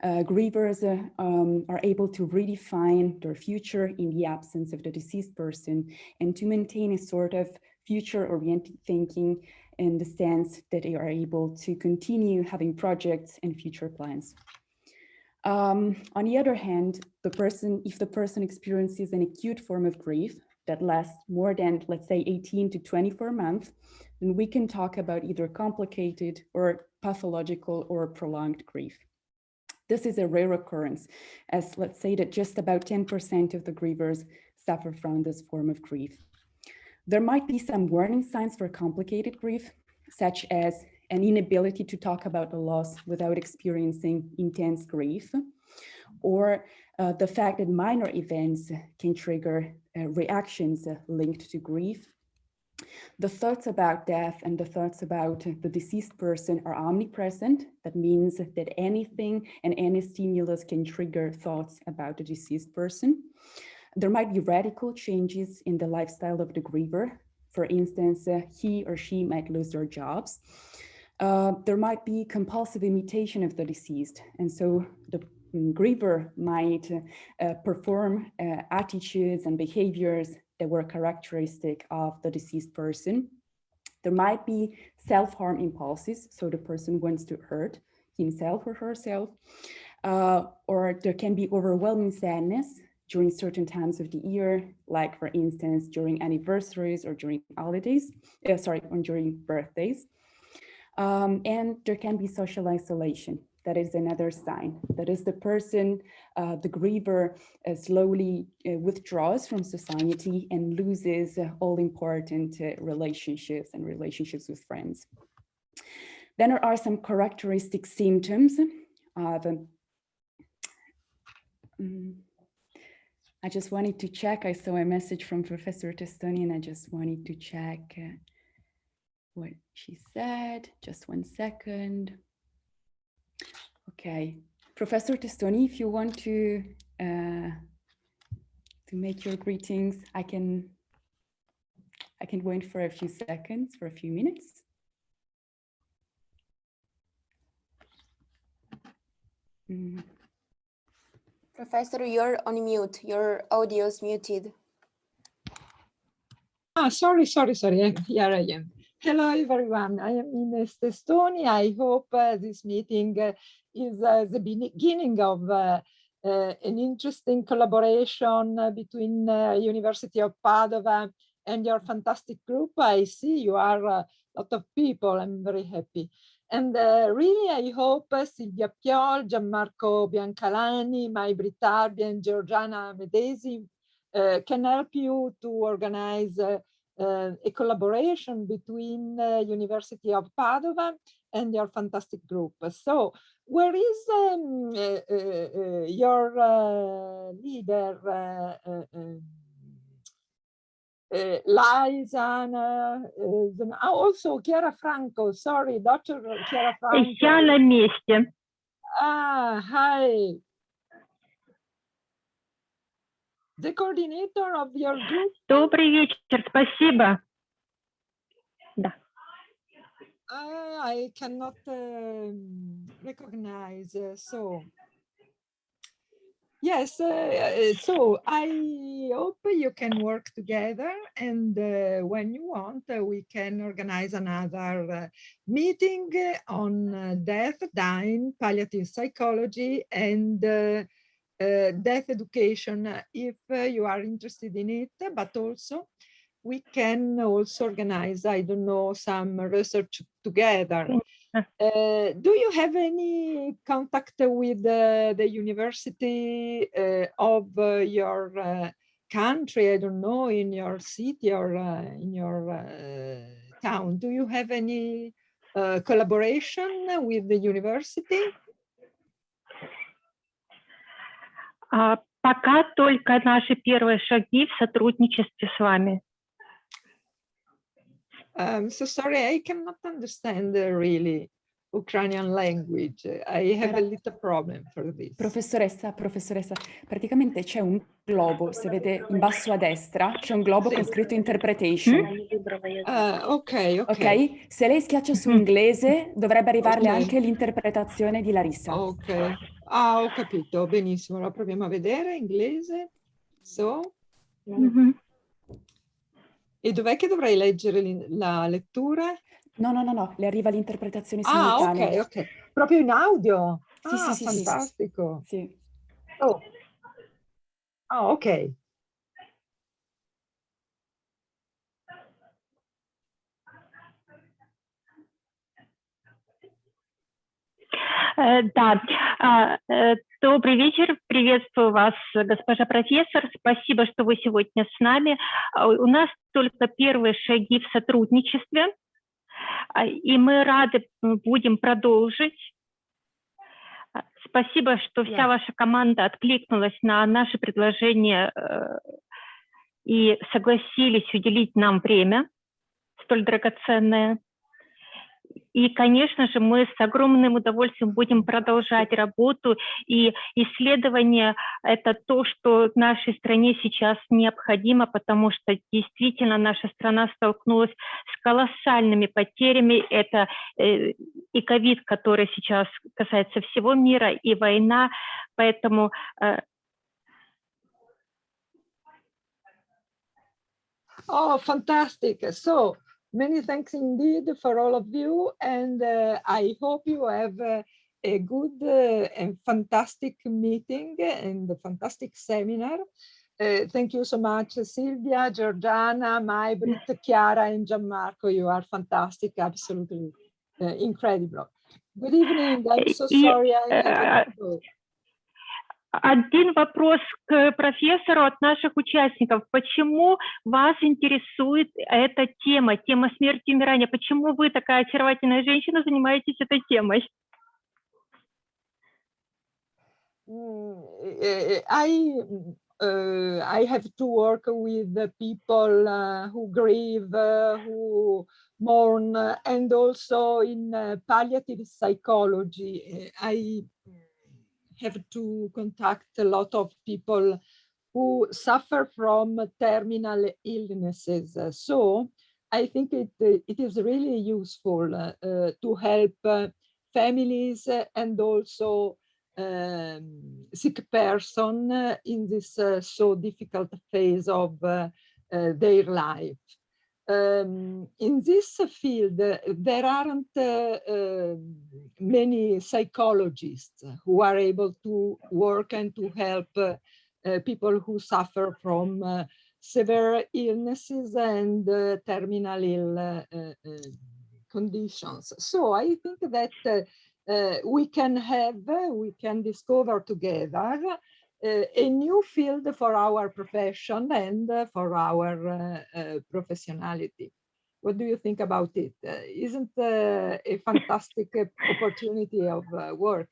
[SPEAKER 3] grievers are able to redefine their future in the absence of the deceased person and to maintain a sort of future-oriented thinking in the sense that they are able to continue having projects and future plans. On the other hand, if the person experiences an acute form of grief that lasts more than, let's say, 18 to 24 months, then we can talk about either complicated or pathological or prolonged grief. This is a rare occurrence, as let's say that just about 10% of the grievers suffer from this form of grief. There might be some warning signs for complicated grief, such as an inability to talk about the loss without experiencing intense grief, or the fact that minor events can trigger reactions linked to grief. The thoughts about death and the thoughts about the deceased person are omnipresent. That means that anything and any stimulus can trigger thoughts about the deceased person. There might be radical changes in the lifestyle of the griever. For instance, he or she might lose their jobs. There might be compulsive imitation of the deceased. And so the griever might perform attitudes and behaviors that were characteristic of the deceased person. There might be self-harm impulses, so the person wants to hurt himself or herself, or there can be overwhelming sadness during certain times of the year, like for instance, during anniversaries or during holidays, or during birthdays. And there can be social isolation. That is another sign. That is the person, the griever, slowly withdraws from society and loses all important relationships and relationships with friends. Then there are some characteristic symptoms of, I just wanted to check, I saw a message from Professor Testoni and I just wanted to check what she said. Just 1 second. Okay, Professor Testoni, if you want to make your greetings, I can wait for a few seconds, for a few minutes.
[SPEAKER 10] Professor, you're on mute. Your audio is muted.
[SPEAKER 13] Sorry. Here I am. Hello, everyone. I am Ines Testoni. I hope this meeting is the beginning of an interesting collaboration between University of Padova and your fantastic group. I see you are a lot of people. I'm very happy. And really, I hope Silvia Piol, Gianmarco Biancalani, Maibrit Arbien, Giovanna Testoni can help you to organize a collaboration between University of Padova and your fantastic group. So where is your leader, Liza, also Chiara Franco, sorry, Dr. Chiara Franco.
[SPEAKER 2] Я на месте.
[SPEAKER 13] Hi. The coordinator of your group.
[SPEAKER 2] Добрый вечер, спасибо. Да.
[SPEAKER 13] I cannot recognize. Yes, so I hope you can work together, and when you want, we can organize another meeting on death, dying, palliative psychology, and death education, if you are interested in it, but also we can also organize, I don't know, some research together. Do you have any contact with the university of your country? I don't know, in your city or in your town. Do you have any collaboration with the university?
[SPEAKER 2] Пока только наши первые шаги в сотрудничестве с вами.
[SPEAKER 13] So sorry, I cannot understand really Ukrainian language. I have a little problem for this.
[SPEAKER 3] Professoressa, praticamente c'è un globo, se vede in basso a destra, c'è un globo con scritto interpretation.
[SPEAKER 13] Ok.
[SPEAKER 3] Se lei schiaccia su inglese, dovrebbe arrivarle anche l'interpretazione di Larissa.
[SPEAKER 13] Ok. Ah, ho capito, benissimo. Allora proviamo a vedere inglese. E dov'è che dovrei leggere la lettura?
[SPEAKER 3] No, le arriva l'interpretazione simultanea.
[SPEAKER 13] Ok. Proprio in audio?
[SPEAKER 3] Sì.
[SPEAKER 13] Fantastico.
[SPEAKER 3] Sì.
[SPEAKER 13] Ok.
[SPEAKER 2] Да, добрый вечер, приветствую вас, госпожа профессор, спасибо, что вы сегодня с нами. У нас только первые шаги в сотрудничестве, и мы рады будем продолжить. Спасибо, что вся ваша команда откликнулась на наши предложения и согласились уделить нам время столь драгоценное. И, конечно же, мы с огромным удовольствием будем продолжать работу, и исследование – это то, что нашей стране сейчас необходимо, потому что действительно наша страна столкнулась с колоссальными потерями. Это и ковид, который сейчас касается всего мира, и война, поэтому…
[SPEAKER 13] Fantastic. So, many thanks indeed for all of you, and I hope you have a good and fantastic meeting and a fantastic seminar. Thank you so much, Silvia, Giordana, Maibrit, Chiara, and Gianmarco. You are fantastic, absolutely incredible. Good evening. I'm so sorry I had to go.
[SPEAKER 2] Один вопрос к профессору от наших участников. Почему вас интересует эта тема, тема смерти и умирания? Почему вы, такая очаровательная женщина, занимаетесь этой темой?
[SPEAKER 13] I have to work with the people who grieve, who mourn, and also in palliative psychology. I have to contact a lot of people who suffer from terminal illnesses. So I think it is really useful to help families and also sick person in this so difficult phase of their life. In this field, there aren't many psychologists who are able to work and to help people who suffer from severe illnesses and terminal ill conditions. So I think that we can discover together a new field for our profession and for our professionality. What do you think about it? Isn't a fantastic opportunity of work?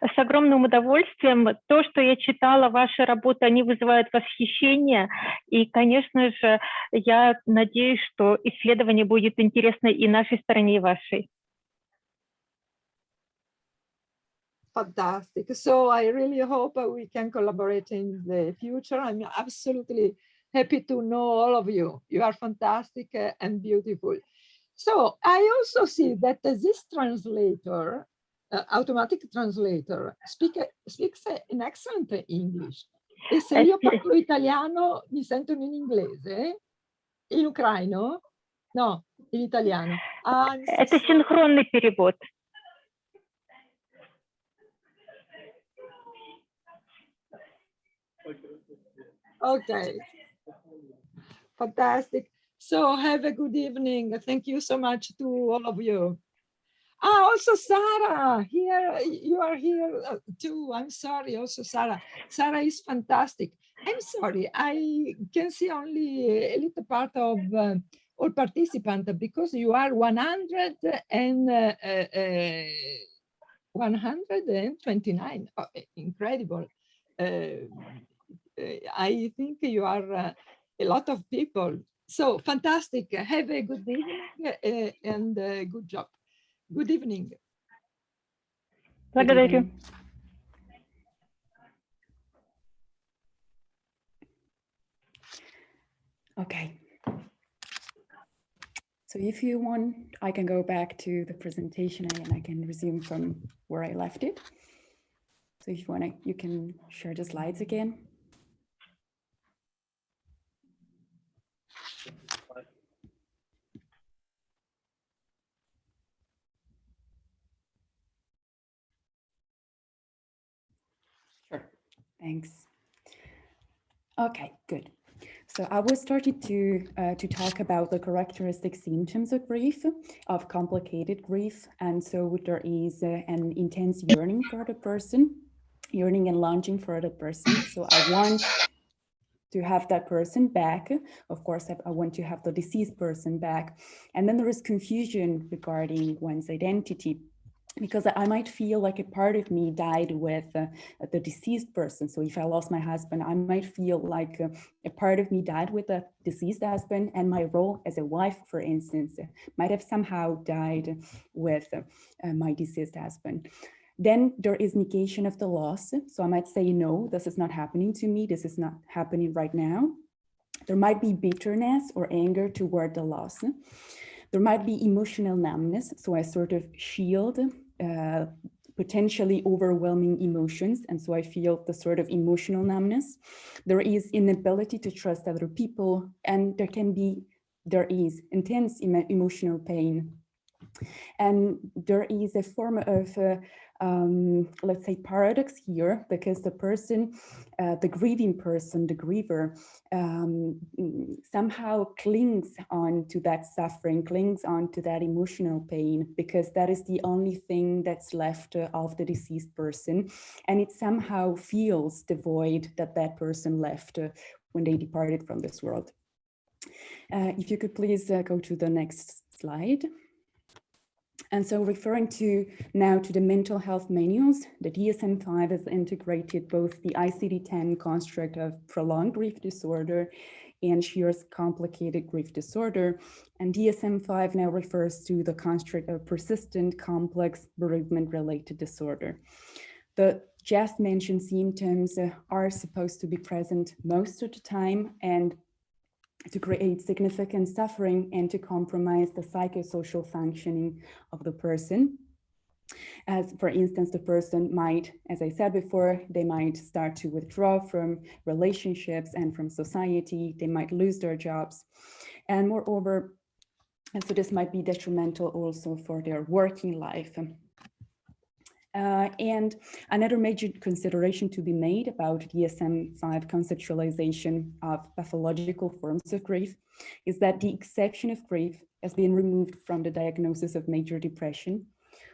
[SPEAKER 2] С огромным удовольствием. То, что я читала, ваши работы, они вызывают восхищение. И, конечно же, я надеюсь, что исследование будет интересно и нашей стороне, и вашей.
[SPEAKER 13] Fantastic. So I really hope we can collaborate in the future. I'm absolutely Happy to know all of you. You are fantastic and beautiful. So I also see that this translator, automatic translator, speaks in excellent English. E se io parlo italiano, mi sentono in inglese? In ucraino? No, in italiano.
[SPEAKER 2] Это синхронный перевод.
[SPEAKER 13] Okay, fantastic. So have a good evening. Thank you so much to all of you. Ah, also Sarah, here, you are here too. I'm sorry, also Sarah. Sarah is fantastic. I'm sorry, I can see only a little part of all participants because you are 129. Oh, incredible. I think you are a lot of people. So fantastic. Have a good evening and good job. Good evening.
[SPEAKER 2] Благодарю.
[SPEAKER 3] Okay. So if you want, I can go back to the presentation and I can resume from where I left it. So if you want, you can share the slides again. Sure, thanks. Okay, good. So I will start to talk about the characteristic symptoms of grief, of complicated grief. And so there is an intense yearning for the person, yearning and longing for the person. So I want to have that person back. Of course, I want to have the deceased person back. And then there is confusion regarding one's identity, because I might feel like a part of me died with the deceased person. So if I lost my husband, I might feel like a part of me died with the deceased husband, and my role as a wife, for instance, might have somehow died with my deceased husband. Then there is negation of the loss. So I might say, no, this is not happening to me. This is not happening right now. There might be bitterness or anger toward the loss. There might be emotional numbness. So I sort of shield potentially overwhelming emotions. And so I feel the sort of emotional numbness. There is inability to trust other people. And there is intense emotional pain. And there is a form of, let's say, paradox here, because the person, the grieving person, the griever, somehow clings on to that suffering, clings on to that emotional pain, because that is the only thing that's left of the deceased person. And it somehow feels the void that that person left when they departed from this world. If you could please go to the next slide. And so referring now to the mental health manuals, the DSM-5 has integrated both the ICD-10 construct of prolonged grief disorder and Shear's complicated grief disorder. And DSM-5 now refers to the construct of persistent, complex, bereavement-related disorder. The just mentioned symptoms are supposed to be present most of the time and to create significant suffering and to compromise the psychosocial functioning of the person. As for instance, the person might, as I said before, they might start to withdraw from relationships and from society. They might lose their jobs. And moreover, and so this might be detrimental also for their working life. And another major consideration to be made about DSM-5 conceptualization of pathological forms of grief is that the exception of grief has been removed from the diagnosis of major depression,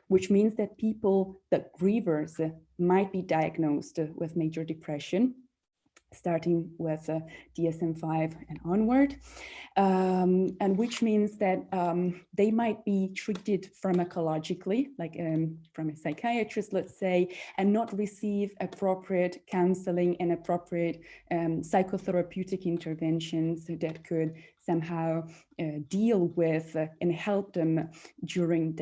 [SPEAKER 3] which means that grievers might be diagnosed with major depression, starting with DSM-5 and onward, and which means that they might be treated pharmacologically, like from a psychiatrist, let's say, and not receive appropriate counseling and appropriate psychotherapeutic interventions that could somehow deal with and help them during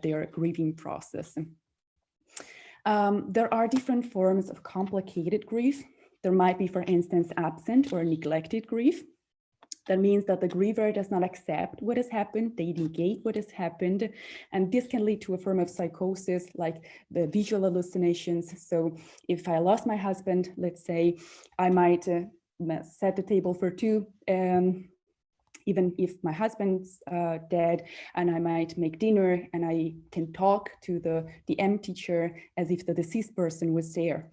[SPEAKER 3] their grieving process. There are different forms of complicated grief. There might be, for instance, absent or neglected grief. That means that the griever does not accept what has happened, they negate what has happened, and this can lead to a form of psychosis like the visual hallucinations. So if I lost my husband, let's say, I might set the table for two, even if my husband's dead, and I might make dinner and I can talk to the empty chair as if the deceased person was there.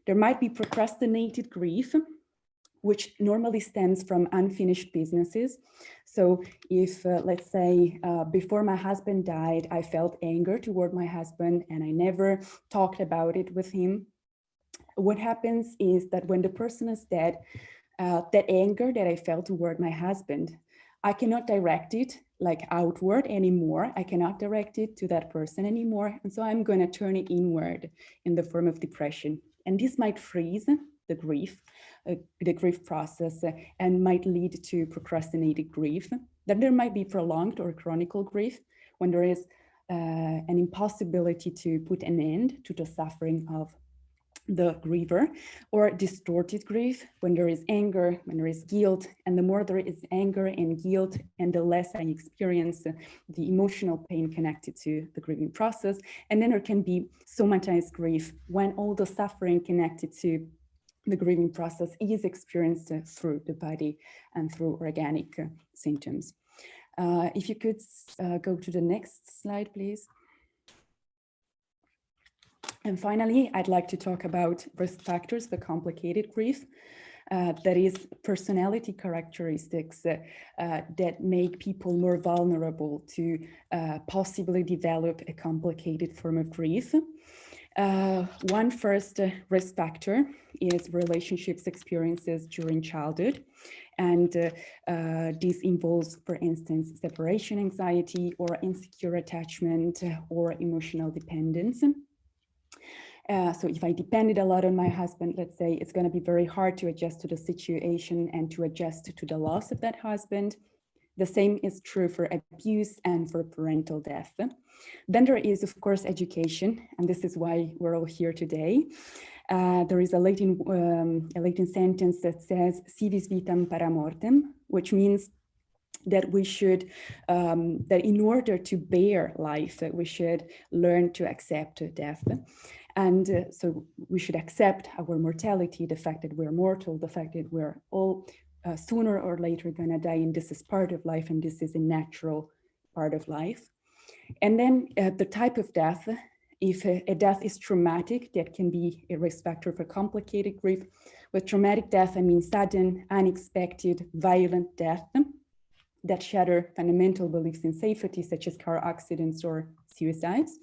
[SPEAKER 3] There might be procrastinated grief, which normally stems from unfinished businesses. So if, let's say, before my husband died, I felt anger toward my husband and I never talked about it with him, what happens is that when the person is dead, that anger that I felt toward my husband, I cannot direct it like outward anymore. I cannot direct it to that person anymore. And so I'm going to turn it inward in the form of depression. And this might freeze the grief process and might lead to procrastinated grief. Then there might be prolonged or chronic grief when there is an impossibility to put an end to the suffering of the griever, or distorted grief when there is anger, when there is guilt, and the more there is anger and guilt and the less I experience the emotional pain connected to the grieving process. And then there can be somatized grief when all the suffering connected to the grieving process is experienced through the body and through organic symptoms. If you could go to the next slide, please. And finally, I'd like to talk about risk factors for complicated grief. That is personality characteristics that make people more vulnerable to possibly develop a complicated form of grief. One first risk factor is relationships experiences during childhood. And this involves, for instance, separation anxiety or insecure attachment or emotional dependence. So if I depended a lot on my husband, let's say, it's going to be very hard to adjust to the situation and to adjust to the loss of that husband. The same is true for abuse and for parental death. Then there is, of course, education, and this is why we're all here today. There is a Latin sentence that says "Si vis vitam para mortem," which means that we should, that in order to bear life, we should learn to accept death. And so we should accept our mortality, the fact that we're mortal, the fact that we're all sooner or later going to die, and this is part of life, and this is a natural part of life. And then the type of death, if a death is traumatic, that can be a risk factor for complicated grief. With traumatic death, I mean sudden, unexpected, violent death that shatter fundamental beliefs in safety, such as car accidents or suicides.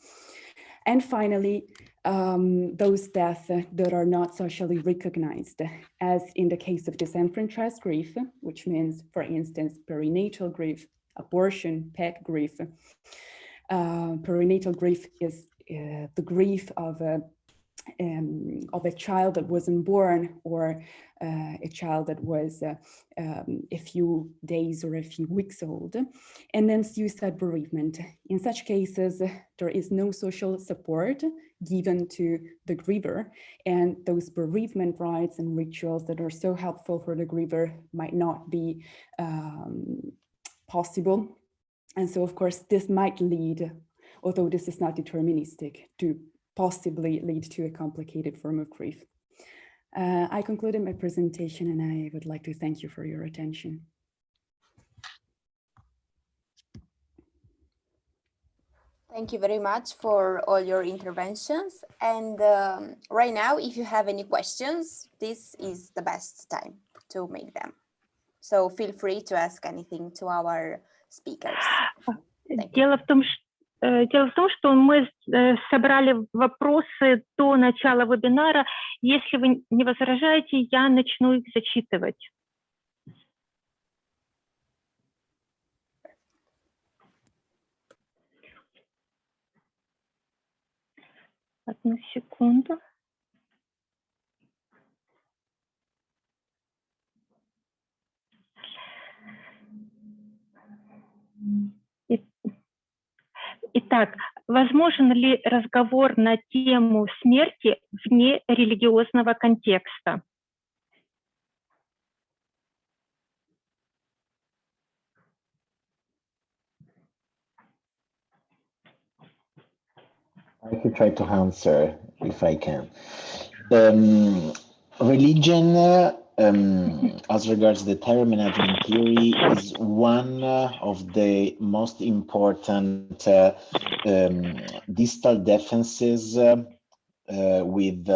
[SPEAKER 3] And finally, those deaths that are not socially recognized, as in the case of disenfranchised grief, which means, for instance, perinatal grief, abortion, pet grief. Perinatal grief is the grief of a child that wasn't born, or a child that was a few days or a few weeks old. And then suicide bereavement. In such cases, there is no social support given to the griever, and those bereavement rites and rituals that are so helpful for the griever might not be possible. And so, of course, this might lead, although this is not deterministic, to possibly lead to a complicated form of grief. I concluded my presentation, and I would like to thank you for your attention.
[SPEAKER 10] Thank you very much for all your interventions. And right now, if you have any questions, this is the best time to make them. So feel free to ask anything to our speakers.
[SPEAKER 2] Дело в том, что мы собрали вопросы до начала вебинара. Если вы не возражаете, я начну их зачитывать. Одну секунду. Итак, возможен ли разговор на тему смерти вне религиозного контекста?
[SPEAKER 11] I could try to answer if I can. Religion, as regards the terror management theory, is one of the most important distal defenses with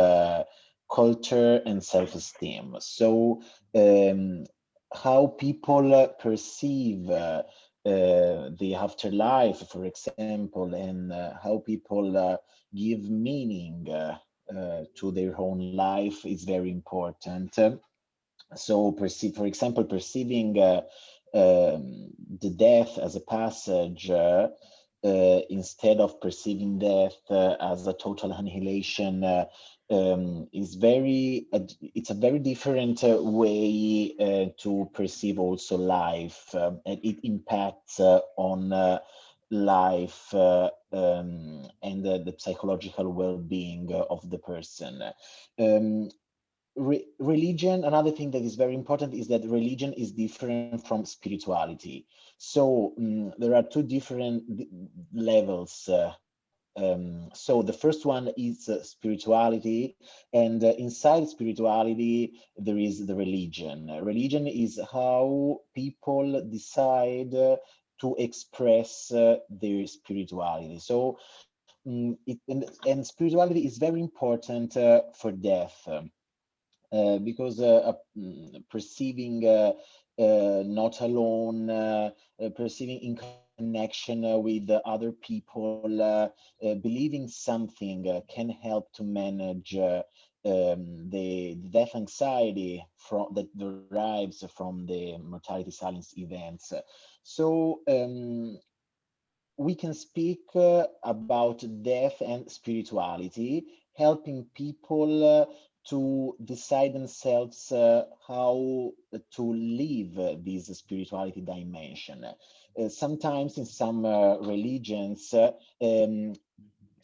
[SPEAKER 11] culture and self-esteem. So how people perceive the afterlife, for example, and how people give meaning to their own life is very important. So, for example, perceiving the death as a passage instead of perceiving death as a total annihilation is it's a very different way to perceive also life, and it impacts on life and the psychological well-being of the person. Religion, another thing that is very important is that religion is different from spirituality. So there are two different levels. So the first one is spirituality, and inside spirituality there is the religion. Religion is how people decide to express their spirituality. So and spirituality is very important for death. Because perceiving not alone, perceiving in connection with other people, believing something can help to manage the death anxiety that derives from the mortality silence events. So we can speak about death and spirituality, helping people to decide themselves how to live this spirituality dimension. Sometimes in some religions,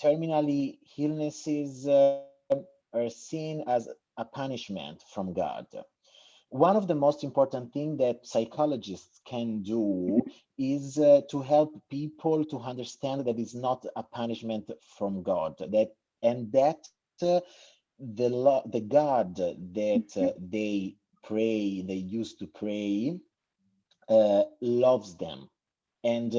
[SPEAKER 11] terminally illnesses are seen as a punishment from God. One of the most important things that psychologists can do is to help people to understand that it's not a punishment from God, that the God that they used to pray loves them, and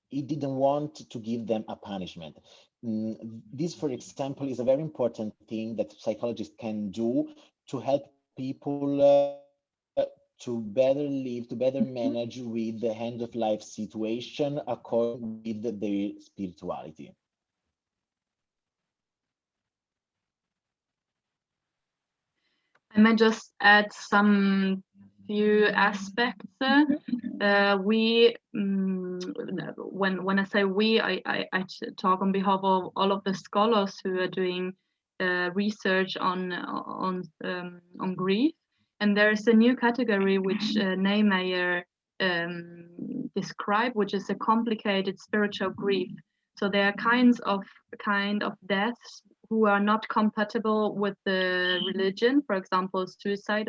[SPEAKER 11] he didn't want to give them a punishment. This, for example, is a very important thing that psychologists can do to help people to better live, to better manage with the end of life situation according with their spirituality.
[SPEAKER 5] I may just add some few aspects. When I say we, I talk on behalf of all of the scholars who are doing research on grief. And there is a new category which Niemeyer described, which is a complicated spiritual grief. So there are kind of deaths who are not compatible with the religion, for example, suicide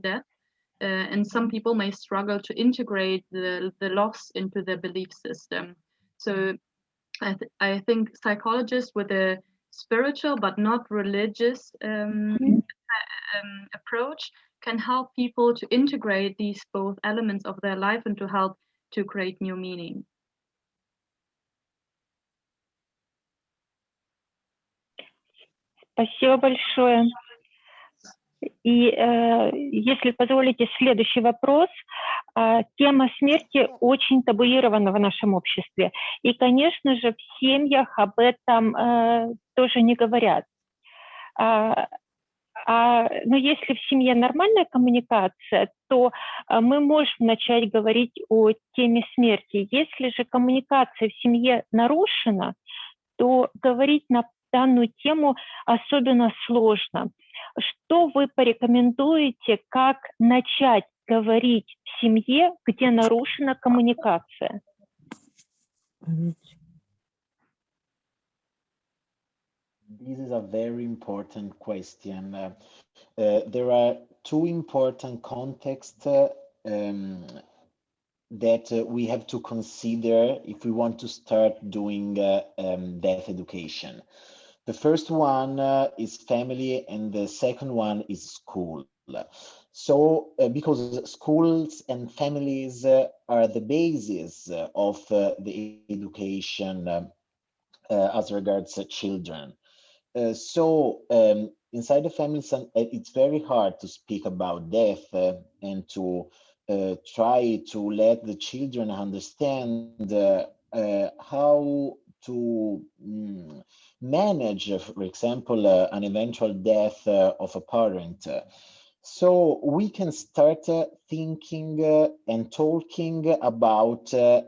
[SPEAKER 5] death. And some people may struggle to integrate the loss into their belief system. So I think psychologists with a spiritual but not religious approach can help people to integrate these both elements of their life and to help to create new meaning.
[SPEAKER 2] Спасибо большое. И если позволите, следующий вопрос. Тема смерти очень табуирована в нашем обществе. И, конечно же, в семьях об этом тоже не говорят. Но если в семье нормальная коммуникация, то мы можем начать говорить о теме смерти. Если же коммуникация в семье нарушена, то говорить на данную тему особенно сложно. Что вы порекомендуете, как начать говорить в семье, где нарушена коммуникация?
[SPEAKER 11] This is a very important question. There are two important contexts that we have to consider if we want to start doing death education. The first one is family, and the second one is school. So because schools and families are the basis of the education as regards children. So inside the families, it's very hard to speak about death and to try to let the children understand how to manage, for example, an eventual death of a parent. So we can start thinking and talking about a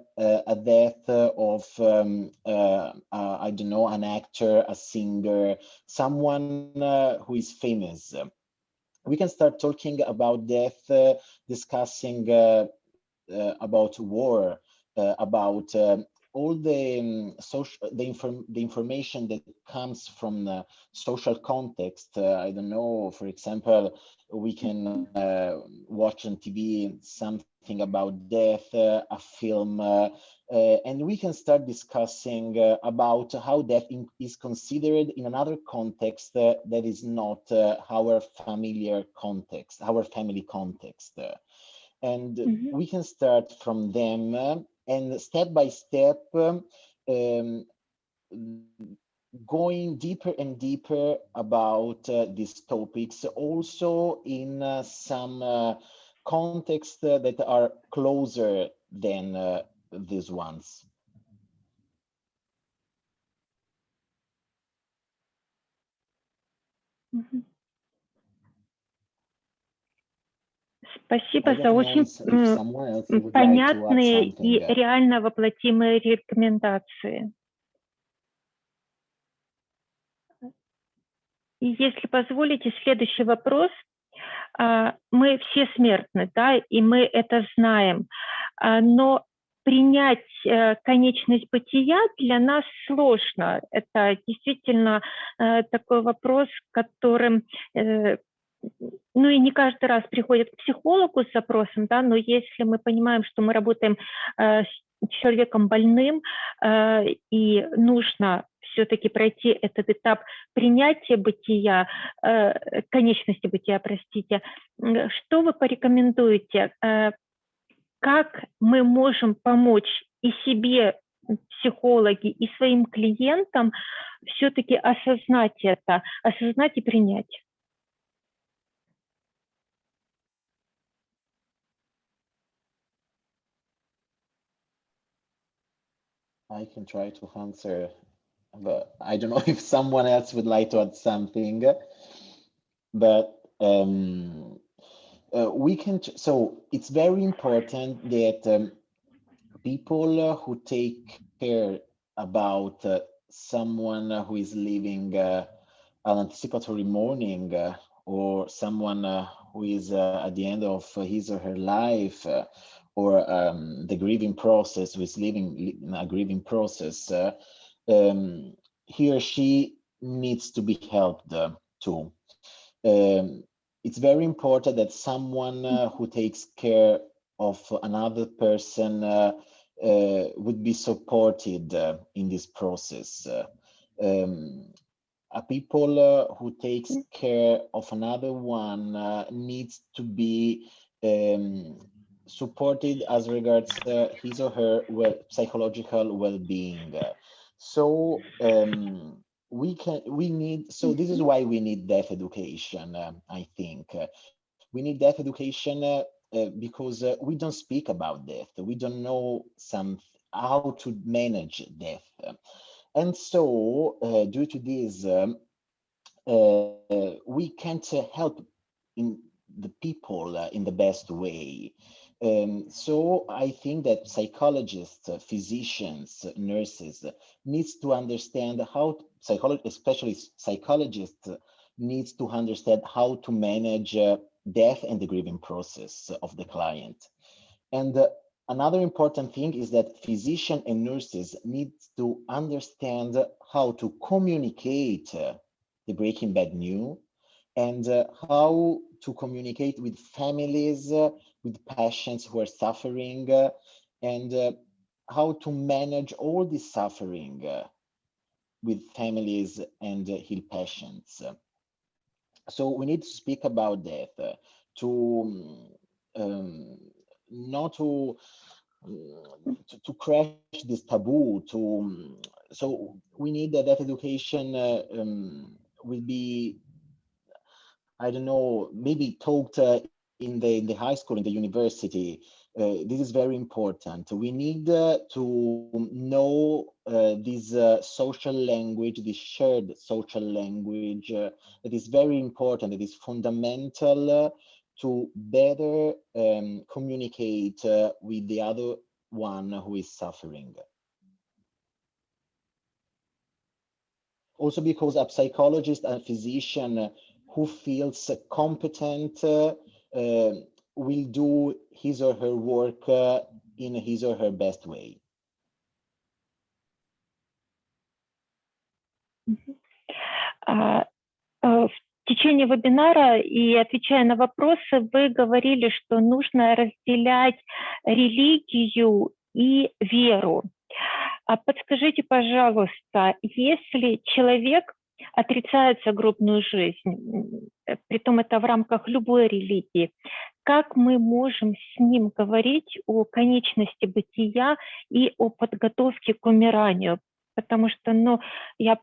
[SPEAKER 11] death of, I don't know, an actor, a singer, someone who is famous. We can start talking about death, discussing about war, about all the the information that comes from the social context. I don't know, for example, we can watch on TV something about death, a film, and we can start discussing about how death is considered in another context that is not our familiar context, our family context. And we can start from them and step by step going deeper and deeper about these topics, also in some contexts that are closer than these ones.
[SPEAKER 2] Спасибо за очень понятные и реально воплотимые рекомендации. И если позволите, следующий вопрос. Мы все смертны, да, и мы это знаем, но принять конечность бытия для нас сложно. Это действительно такой вопрос, которым, ну и не каждый раз приходят к психологу с запросом, да, но если мы понимаем, что мы работаем с человеком больным, и нужно все-таки пройти этот этап принятия бытия, конечности бытия, простите, что вы порекомендуете, как мы можем помочь и себе, психологи, и своим клиентам все-таки осознать это, осознать и принять?
[SPEAKER 11] I can try to answer, but I don't know if someone else would like to add something. But we can, so it's very important that people who take care about someone who is living an anticipatory mourning, or someone who is at the end of his or her life, or the grieving process, who is living a grieving process, he or she needs to be helped too. It's very important that someone who takes care of another person would be supported in this process. A people who takes care of another one needs to be supported as regards his or her psychological well-being. So we need, so this is why we need death education. I think we need death education because we don't speak about death. We don't know how to manage death, and so due to this, we can't help in the people in the best way. So I think that psychologists, physicians, nurses needs to understand how especially psychologists needs to understand how to manage death and the grieving process of the client. And another important thing is that physicians and nurses need to understand how to communicate the breaking bad news and how to communicate with families, with patients who are suffering, and how to manage all this suffering with families and ill patients. So we need to speak about that not to crash this taboo. So we need that education will be, I don't know, maybe taught in the high school, in the university. This is very important. We need to know this social language, this shared social language that is very important, that is fundamental to better communicate with the other one who is suffering. Also because a psychologist and physician who feels competent will do his or her work in his or her best way.
[SPEAKER 2] В течение вебинара и отвечая на вопросы, вы говорили, что нужно разделять религию и веру. Подскажите, пожалуйста, если человек отрицает загробную жизнь, притом это в рамках любой религии, как мы можем с ним говорить о конечности бытия и о подготовке к умиранию? Потому что, ну, я,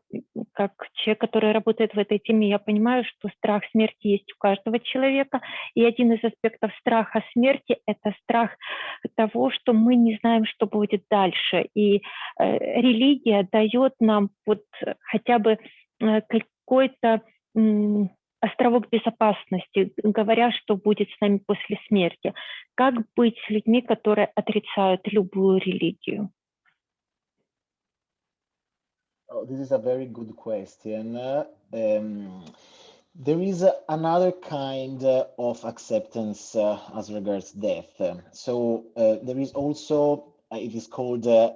[SPEAKER 2] как человек, который работает в этой теме, я понимаю, что страх смерти есть у каждого человека, и один из аспектов страха смерти – это страх того, что мы не знаем, что будет дальше. И религия дает нам вот хотя бы какой-то островок безопасности, говоря, что будет с нами после смерти. Как быть с людьми, которые отрицают любую религию?
[SPEAKER 11] Oh, this is a very good question. There is another kind of acceptance as regards death. So there is also, it is called a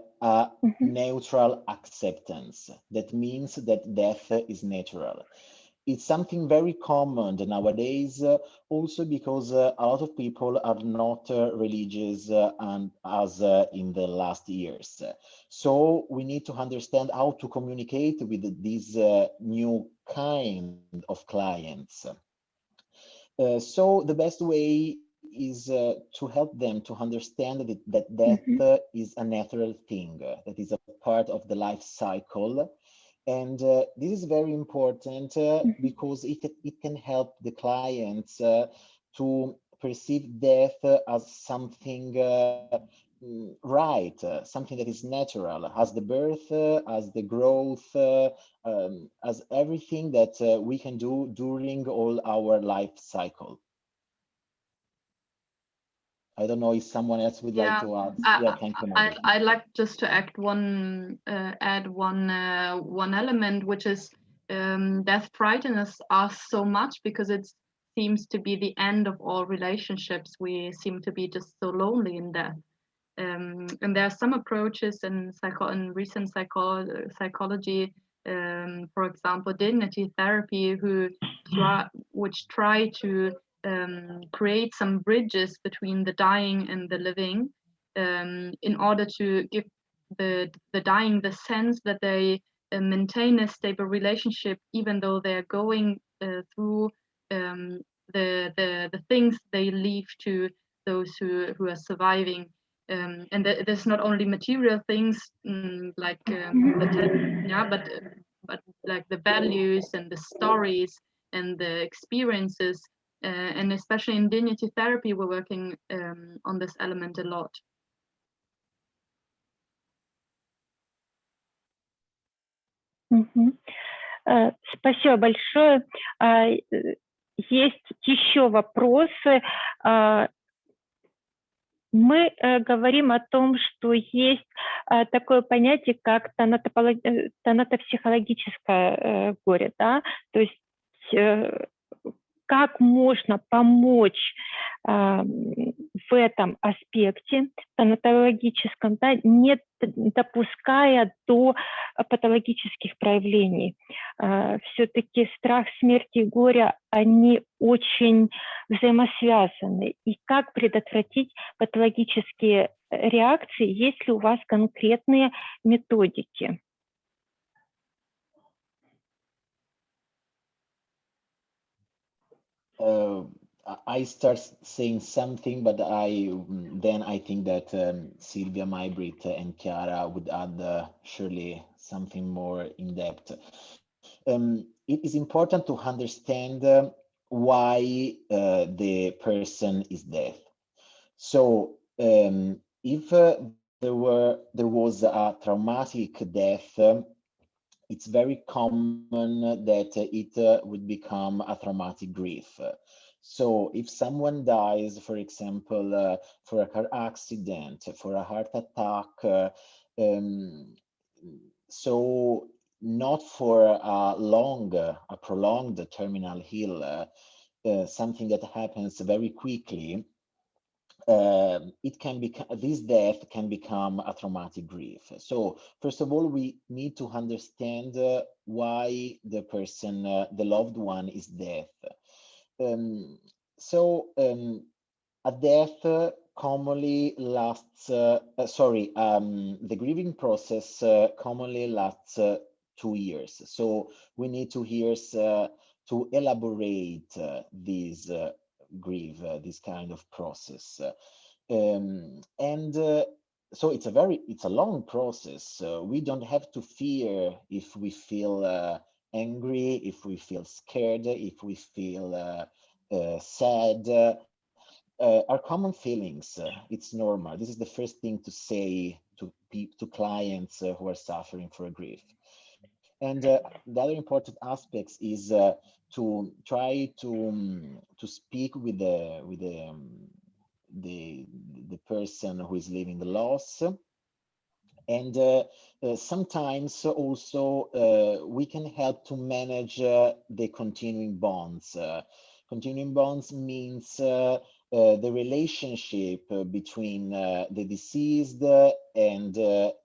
[SPEAKER 11] neutral acceptance. That means that death is natural. It's something very common nowadays, also because a lot of people are not religious and as in the last years. So we need to understand how to communicate with this new kind of clients. So the best way is to help them to understand that death is a natural thing, that is a part of the life cycle. And this is very important because it can help the clients to perceive death as something right, something that is natural, as the birth, as the growth, as everything that we can do during all our life cycle. I don't know if someone else would like to add. Thank you.
[SPEAKER 5] I'd like just to add one element, which is death frightens us so much because it seems to be the end of all relationships. We seem to be just so lonely in death. And there are some approaches in recent psychology, for example, dignity therapy, which try to create some bridges between the dying and the living, in order to give the dying the sense that they maintain a stable relationship, even though they're going through the things they leave to those who are surviving. And there's not only material things like but like the values and the stories and the experiences. And especially in dignity therapy, we're working on this element a lot.
[SPEAKER 2] Спасибо большое. Есть еще вопросы. Мы говорим о том, что есть такое понятие, как тонатопсихологическое горе, да? То есть как можно помочь в этом аспекте тонатологическом, да, не допуская до патологических проявлений. Все-таки страх смерти и горя, они очень взаимосвязаны. И как предотвратить патологические реакции, есть ли у вас конкретные методики?
[SPEAKER 11] I start saying something, but then I think that Silvia, Maibrit, and Chiara would add surely something more in depth. It is important to understand why the person is dead. So if there was a traumatic death, it's very common that it would become a traumatic grief. So if someone dies, for example, for a car accident, for a heart attack, so not for a prolonged terminal ill, something that happens very quickly, it can become, this death can become a traumatic grief. So first of all, we need to understand why the person, the loved one, is dead. A death commonly lasts, the grieving process commonly lasts 2 years. So we need 2 years to elaborate this grief, this kind of process. So it's a long process. We don't have to fear if we feel angry, if we feel scared, if we feel sad. Are common feelings. It's normal. This is the first thing to say to clients who are suffering for a grief. And the other important aspects is to try to speak with the person who is living the loss. And sometimes also we can help to manage the continuing bonds. Continuing bonds means the relationship between the deceased and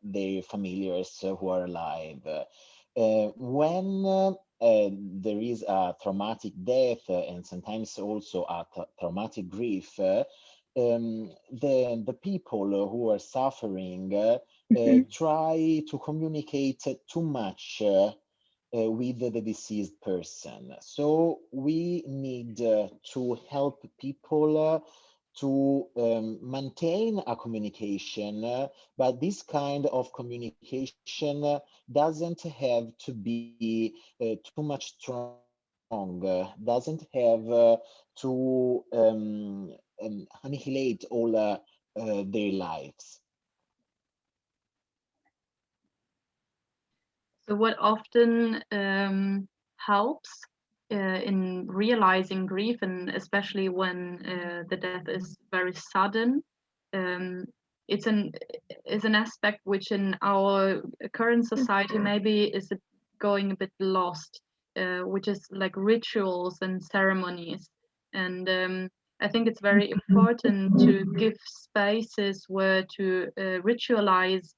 [SPEAKER 11] their familiars who are alive. When there is a traumatic death and sometimes also a traumatic grief, the people who are suffering try to communicate too much with the deceased person. So we need to help people to maintain a communication, but this kind of communication doesn't have to be too much strong, doesn't have to annihilate all their lives.
[SPEAKER 5] So what often helps in realizing grief, and especially when the death is very sudden, it's an aspect which in our current society maybe is going a bit lost, which is like rituals and ceremonies. And I think it's very important to give spaces where to ritualize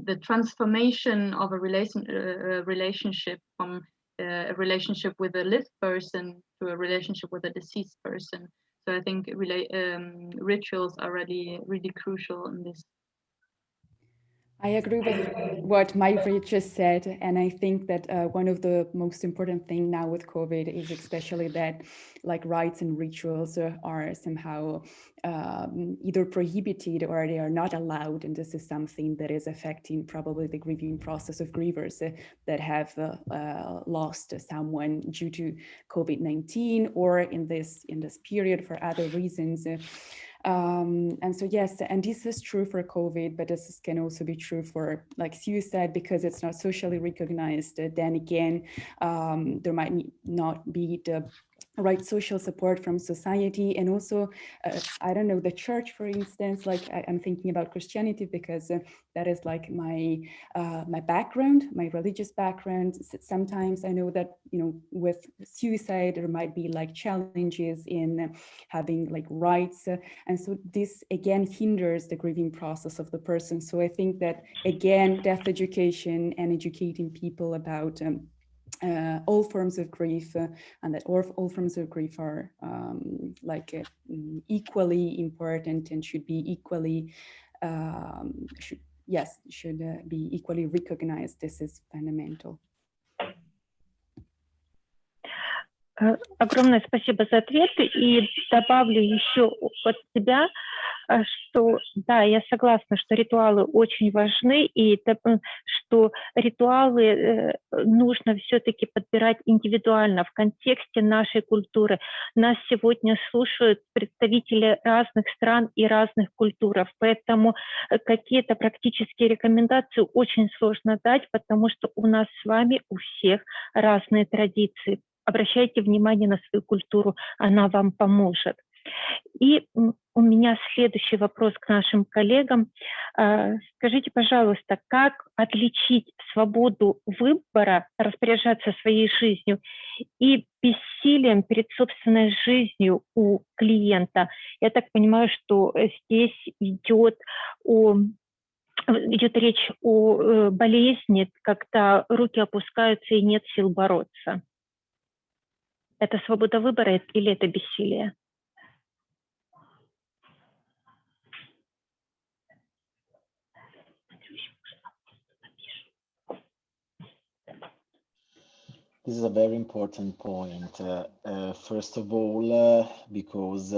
[SPEAKER 5] the transformation of a relationship from a relationship with a lived person to a relationship with a deceased person. So I think rituals are really crucial in this.
[SPEAKER 3] I agree with what Maibrit just said, and I think that one of the most important thing now with COVID is especially that like rites and rituals are somehow either prohibited or they are not allowed, and this is something that is affecting probably the grieving process of grievers that have lost someone due to COVID-19 or in this period for other reasons. And so yes, and this is true for COVID, but this can also be true for like suicide because it's not socially recognized. Then again, there might not be the right social support from society, and also I don't know, the church, for instance. Like I'm thinking about Christianity because that is like my background, my religious background. Sometimes I know that, you know, with suicide there might be like challenges in having like rights, and so this again hinders the grieving process of the person. So I think that again, death education and educating people about all forms of grief, and that all forms of grief are equally important and should be equally should be equally recognized. This is fundamental.
[SPEAKER 2] Огромное спасибо за ответы. И добавлю еще от себя, что да, я согласна, что ритуалы очень важны, и что ритуалы нужно все-таки подбирать индивидуально в контексте нашей культуры. Нас сегодня слушают представители разных стран и разных культур, поэтому какие-то практические рекомендации очень сложно дать, потому что у нас с вами у всех разные традиции. Обращайте внимание на свою культуру, она вам поможет. И у меня следующий вопрос к нашим коллегам. Скажите, пожалуйста, как отличить свободу выбора, распоряжаться своей жизнью и бессилием перед собственной жизнью у клиента? Я так понимаю, что здесь идет речь о болезни, когда руки опускаются и нет сил бороться. Это свобода выбора или это бессилие?
[SPEAKER 11] This is a very important point. First of all, because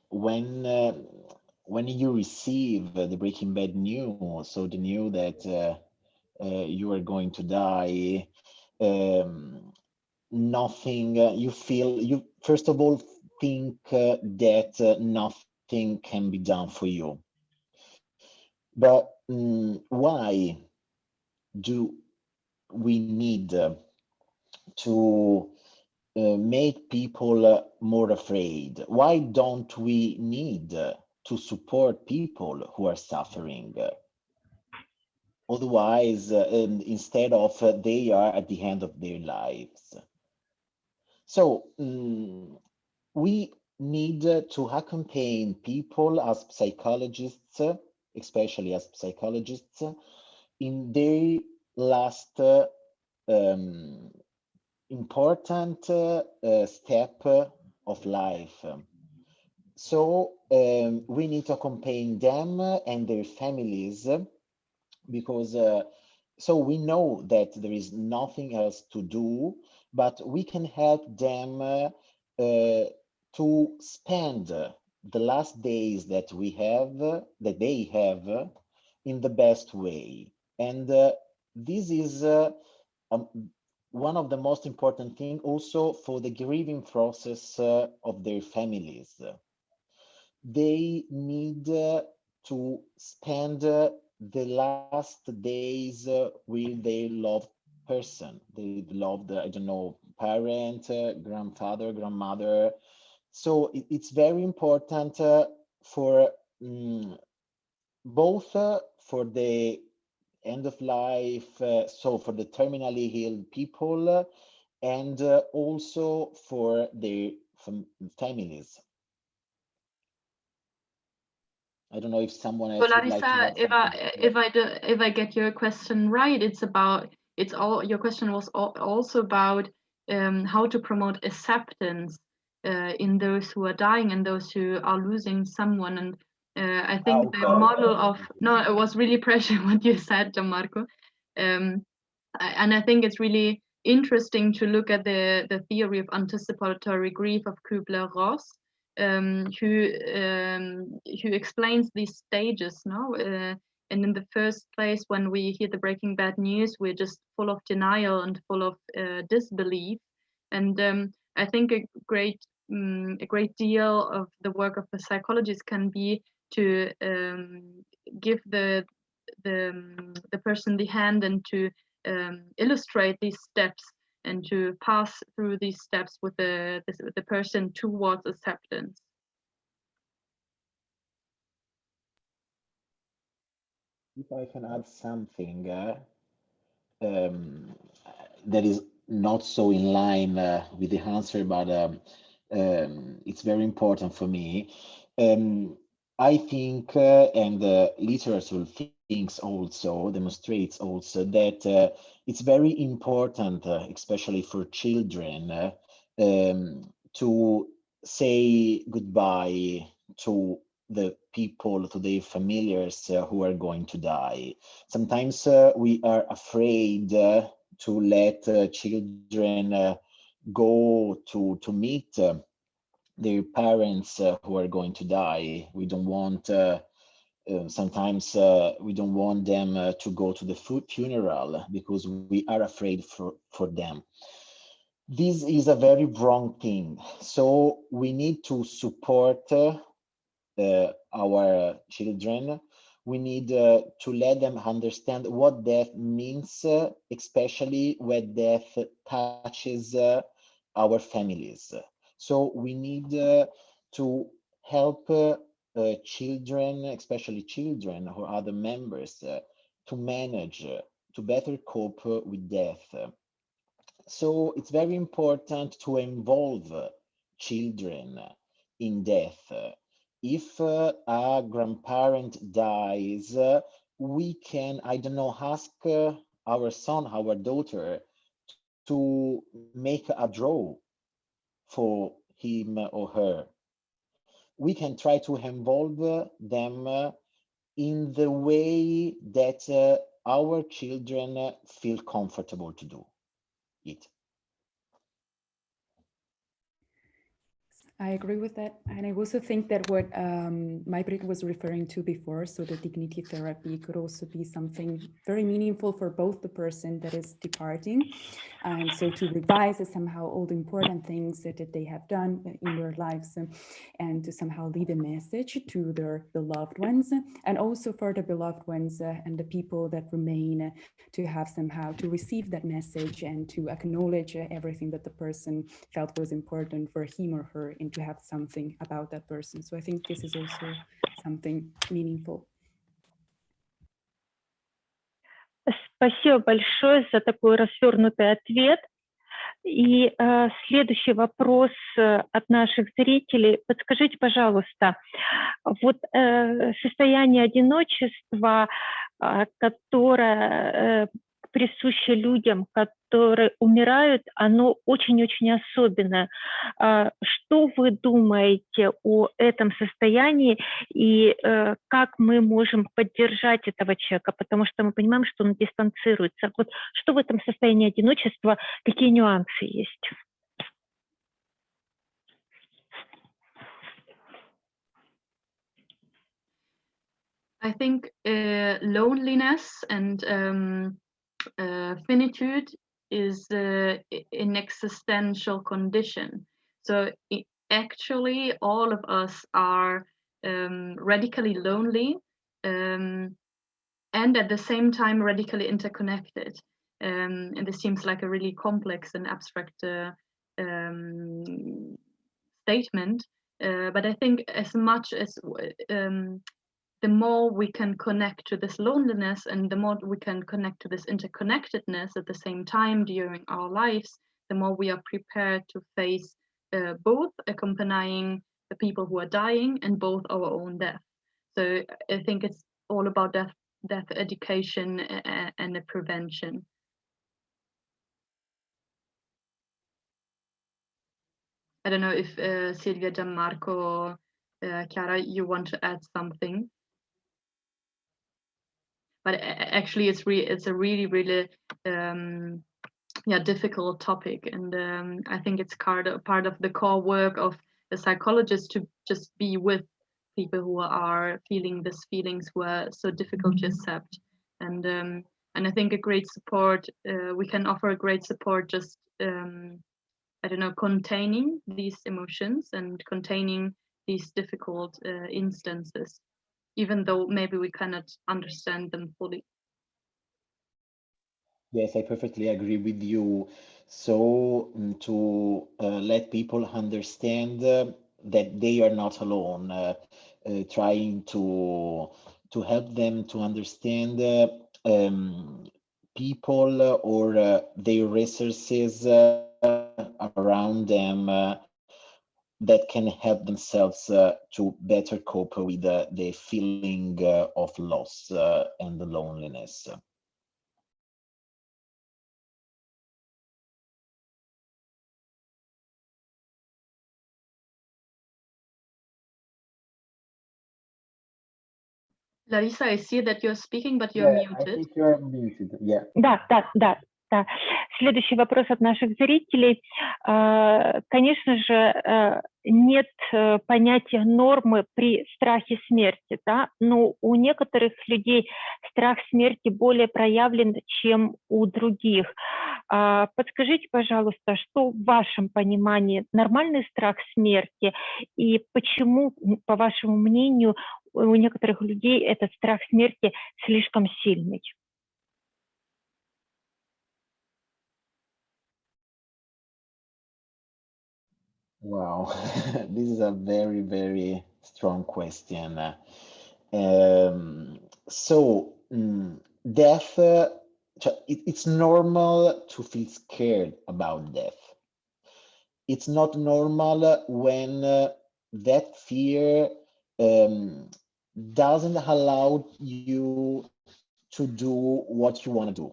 [SPEAKER 11] when you receive the Breaking Bad news, so the news that you are going to die, nothing, you first of all think that nothing can be done for you. But why do we need to make people more afraid? Why don't we need to support people who are suffering? Otherwise, instead of they are at the end of their lives. So we need to accompany people as psychologists, especially as psychologists, in their last important step of life. So we need to accompany them and their families, because so we know that there is nothing else to do, but we can help them to spend the last days that they have in the best way. And this is one of the most important things also for the grieving process of their families. They need to spend the last days with their loved person, they loved, I don't know, parent, grandfather, grandmother. So it's very important for both for the end of life, so for the terminally ill people, and also for their families. I don't know if someone else would like to add something.
[SPEAKER 5] If I get your question right, your question was also about how to promote acceptance in those who are dying and those who are losing someone. And I think the model of, no, it was really precious what you said, Gianmarco. And I think it's really interesting to look at the theory of anticipatory grief of Kübler-Ross, who explains these stages, no? And in the first place, when we hear the Breaking Bad news, we're just full of denial and full of disbelief. And I think a great deal of the work of the psychologist can be to give the person the hand and to illustrate these steps and to pass through these steps with the person towards acceptance.
[SPEAKER 11] If I can add something that is not so in line with the answer, but it's very important for me. I think, and literature thinks also, demonstrates also that it's very important, especially for children, to say goodbye to the people, to their familiars who are going to die. Sometimes we are afraid to let children go to meet their parents who are going to die. We don't want, sometimes we don't want them to go to the funeral because we are afraid for them. This is a very wrong thing. So we need to support our children. We need to let them understand what death means, especially when death touches our families. So we need to help children, especially children or other members, to manage, to better cope with death. So it's very important to involve children in death. If a grandparent dies, we can, I don't know, ask our son, our daughter to make a draw for him or her. We can try to involve them in the way that our children feel comfortable to do it.
[SPEAKER 3] I agree with that. And I also think that what Maibrit was referring to before, so the dignity therapy could also be something very meaningful for both the person that is departing. And so to revise somehow all the important things that they have done in their lives and to somehow leave a message to the loved ones, and also for the beloved ones and the people that remain to have somehow to receive that message and to acknowledge everything that the person felt was important for him or her, and to have something about that person. So I think this is also something meaningful.
[SPEAKER 2] Спасибо большое за такой развернутый ответ. И следующий вопрос от наших зрителей. Подскажите, пожалуйста, вот состояние одиночества, которое присуще людям, которые умирают, оно очень-очень особенное. Что вы думаете о этом состоянии и как мы можем поддержать этого человека? Потому что мы понимаем, что он дистанцируется. Вот что в этом состоянии одиночества, какие нюансы есть?
[SPEAKER 5] I think loneliness and finitude is an existential condition. So actually, all of us are radically lonely and at the same time radically interconnected. And this seems like a really complex and abstract statement. But I think as much as the more we can connect to this loneliness and the more we can connect to this interconnectedness at the same time during our lives, the more we are prepared to face both accompanying the people who are dying and both our own death. So I think it's all about death education and the prevention. I don't know if Silvia, Gianmarco, Chiara, you want to add something? But actually, it's a really difficult topic, and I think it's part of the core work of the psychologist to just be with people who are feeling these feelings who are so difficult to accept, and I think a great support we can offer a great support just I don't know, containing these emotions and containing these difficult instances, even though maybe we cannot understand them fully.
[SPEAKER 11] Yes, I perfectly agree with you. So to let people understand that they are not alone, trying to help them to understand people or their resources around them that can help themselves to better cope with the feeling of loss and the loneliness.
[SPEAKER 5] Larissa, I see that you're speaking, but you're
[SPEAKER 11] Yeah, I
[SPEAKER 5] muted.
[SPEAKER 11] think you're muted. Yeah.
[SPEAKER 2] Да. Следующий вопрос от наших зрителей. Конечно же, нет понятия нормы при страхе смерти, да, но у некоторых людей страх смерти более проявлен, чем у других. Подскажите, пожалуйста, что в вашем понимании нормальный страх смерти и почему, по вашему мнению, у некоторых людей этот страх смерти слишком сильный?
[SPEAKER 11] Wow, this is a very, very strong question. Death, it's normal to feel scared about death. It's not normal when that fear doesn't allow you to do what you want to do.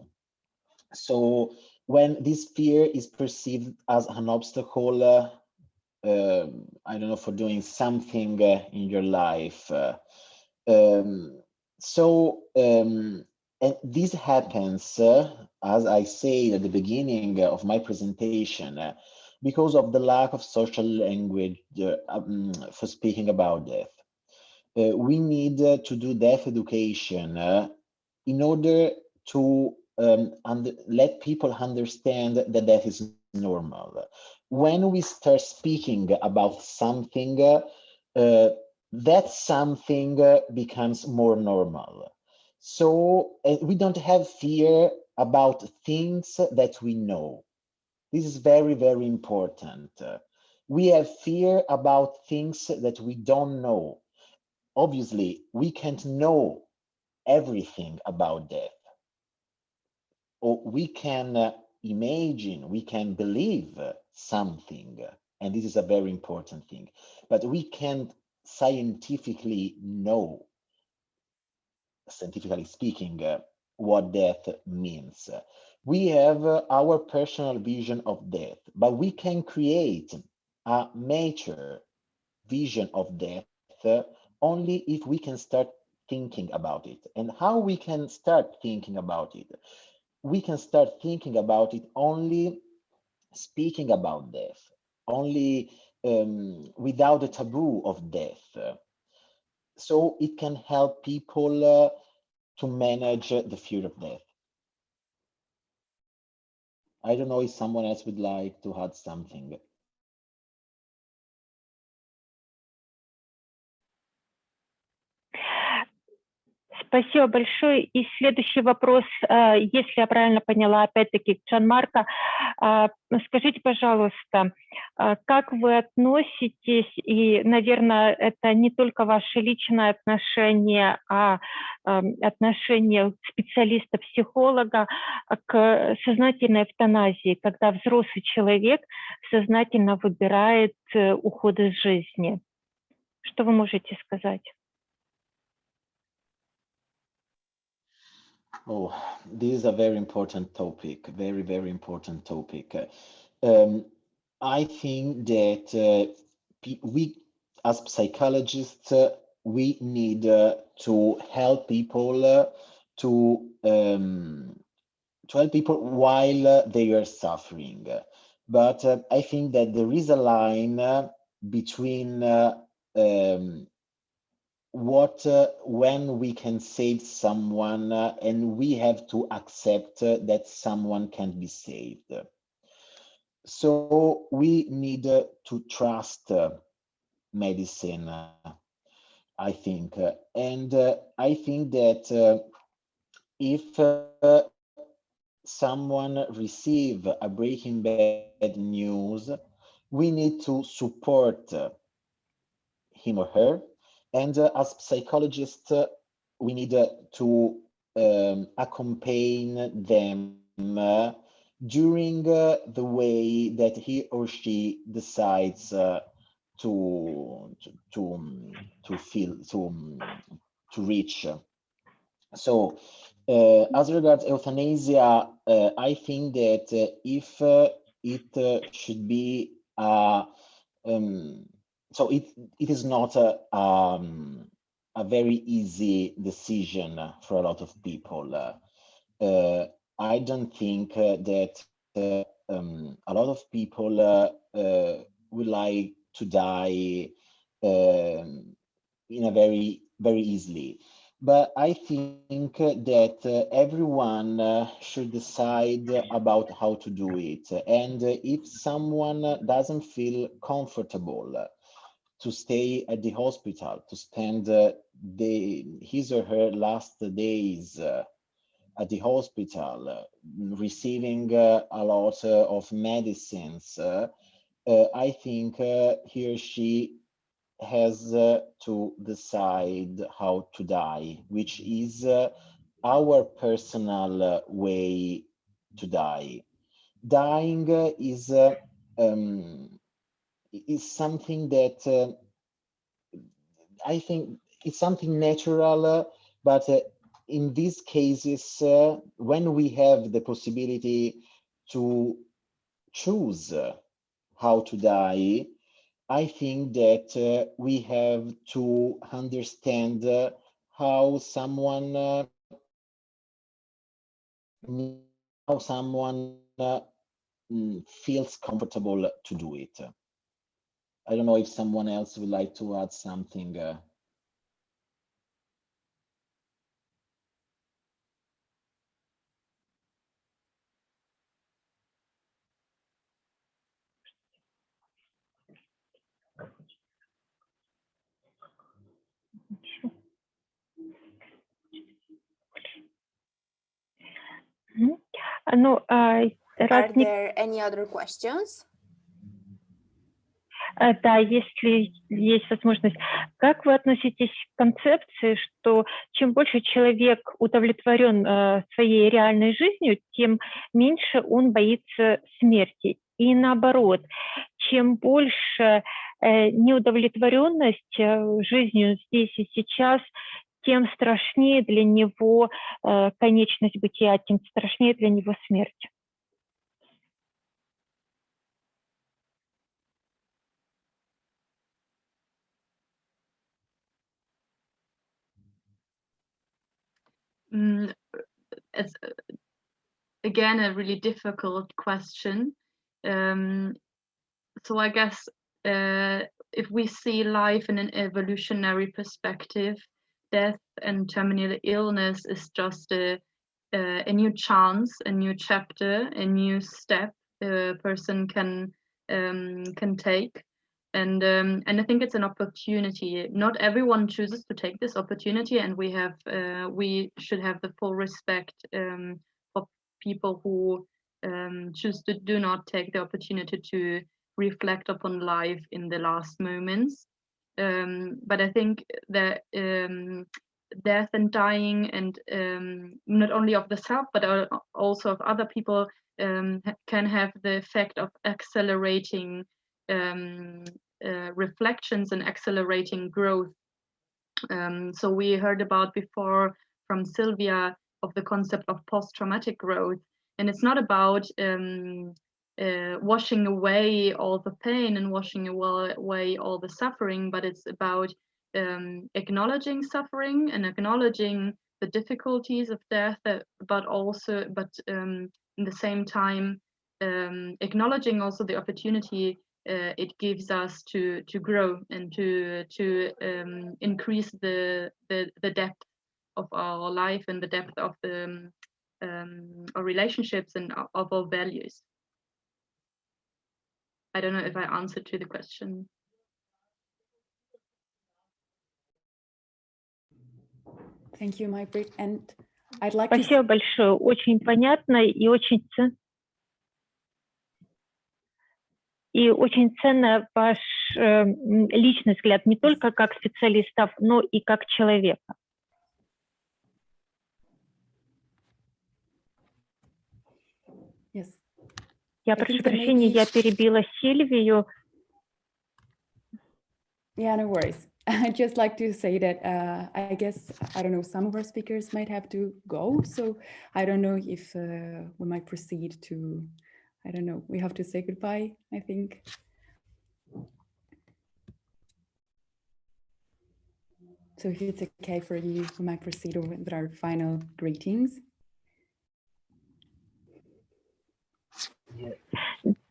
[SPEAKER 11] So when this fear is perceived as an obstacle, I don't know, for doing something in your life. And this happens, as I said at the beginning of my presentation, because of the lack of social language for speaking about death. We need to do death education in order to let people understand that death is normal. When we start speaking about something, that something becomes more normal. So we don't have fear about things that we know. This is very, very important. We have fear about things that we don't know. Obviously, we can't know everything about death. Or we can imagine, we can believe something, and this is a very important thing, but we can't scientifically know, scientifically speaking, what death means. We have our personal vision of death, but we can create a mature vision of death only if we can start thinking about it. And how we can start thinking about it? We can start thinking about it only speaking about death, only without the taboo of death. So it can help people to manage the fear of death. I don't know if someone else would like to add something.
[SPEAKER 2] Спасибо большое. И следующий вопрос, если я правильно поняла, опять-таки к Gianmarco. Скажите, пожалуйста, как вы относитесь, и, наверное, это не только ваше личное отношение, а отношение специалиста-психолога к сознательной эвтаназии, когда взрослый человек сознательно выбирает уход из жизни? Что вы можете сказать?
[SPEAKER 11] Oh, this is a very important topic, very, very important topic. I think that we, as psychologists, we need to help people to help people while they are suffering. But I think that there is a line between when we can save someone and we have to accept that someone can't be saved. So we need to trust medicine, I think. And I think that if someone receive a breaking bad news, we need to support him or her. And as psychologists, we need to accompany them during the way that he or she decides to reach. So as regards euthanasia, I think that if it should be so it is not a very easy decision for a lot of people. I don't think that a lot of people would like to die in a very easily. But I think that everyone should decide about how to do it. And if someone doesn't feel comfortable to stay at the hospital, to spend his or her last days at the hospital, receiving a lot of medicines, I think he or she has to decide how to die, which is our personal way to die. Dying is something that I think it's something natural, but in these cases, when we have the possibility to choose how to die, I think that we have to understand how someone feels comfortable to do it. I don't know if someone else would like to add something.
[SPEAKER 2] Ну,
[SPEAKER 10] Are there any other questions?
[SPEAKER 2] Да, если есть возможность. Как вы относитесь к концепции, что чем больше человек удовлетворен своей реальной жизнью, тем меньше он боится смерти? И наоборот, чем больше неудовлетворенность жизнью здесь и сейчас, тем страшнее для него конечность бытия, тем страшнее для него смерть.
[SPEAKER 5] It's again a really difficult question. So I guess if we see life in an evolutionary perspective, death and terminal illness is just a new chance, a new chapter, a new step a person can take. And I think it's an opportunity. Not everyone chooses to take this opportunity, and we should have the full respect for people who choose to do not take the opportunity to reflect upon life in the last moments. But I think that death and dying, and not only of the self but also of other people, can have the effect of accelerating reflections and accelerating growth. So we heard about before from Silvia of the concept of post-traumatic growth, and it's not about washing away all the pain and washing away all the suffering, but it's about acknowledging suffering and acknowledging the difficulties of death, but in the same time acknowledging also the opportunity it gives us to grow and to increase the depth of our life and the depth of our relationships and of our values. I don't know if I answered to the question.
[SPEAKER 3] Thank you, Maibrit. And I'd like
[SPEAKER 2] Спасибо большое. Очень понятно и очень ценно ваш личный взгляд, не только как специалистов, но и как человека.
[SPEAKER 3] Yes.
[SPEAKER 2] Я прошу прощения, я перебила Сильвию.
[SPEAKER 3] Yeah, no worries. I'd just like to say that I guess, I don't know, some of our speakers might have to go. So I don't know if we might proceed to, I don't know, we have to say goodbye, I think. So if it's okay for you, we might proceed with our final greetings.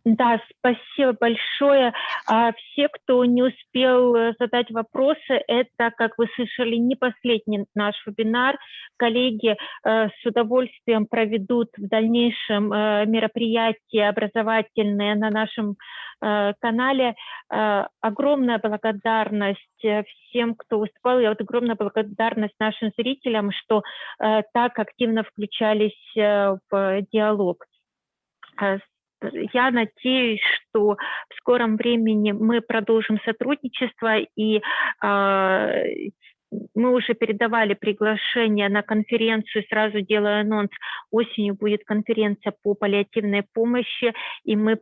[SPEAKER 2] Да, спасибо большое. Все, кто не успел задать вопросы, это, как вы слышали, не последний наш вебинар. Коллеги с удовольствием проведут в дальнейшем мероприятия образовательные на нашем канале. Огромная благодарность всем, кто выступал, и огромная благодарность нашим зрителям, что так активно включались в диалог. Я надеюсь, что в скором времени мы продолжим сотрудничество, и мы уже передавали приглашение на конференцию, сразу делаю анонс, осенью будет конференция по паллиативной помощи, и мы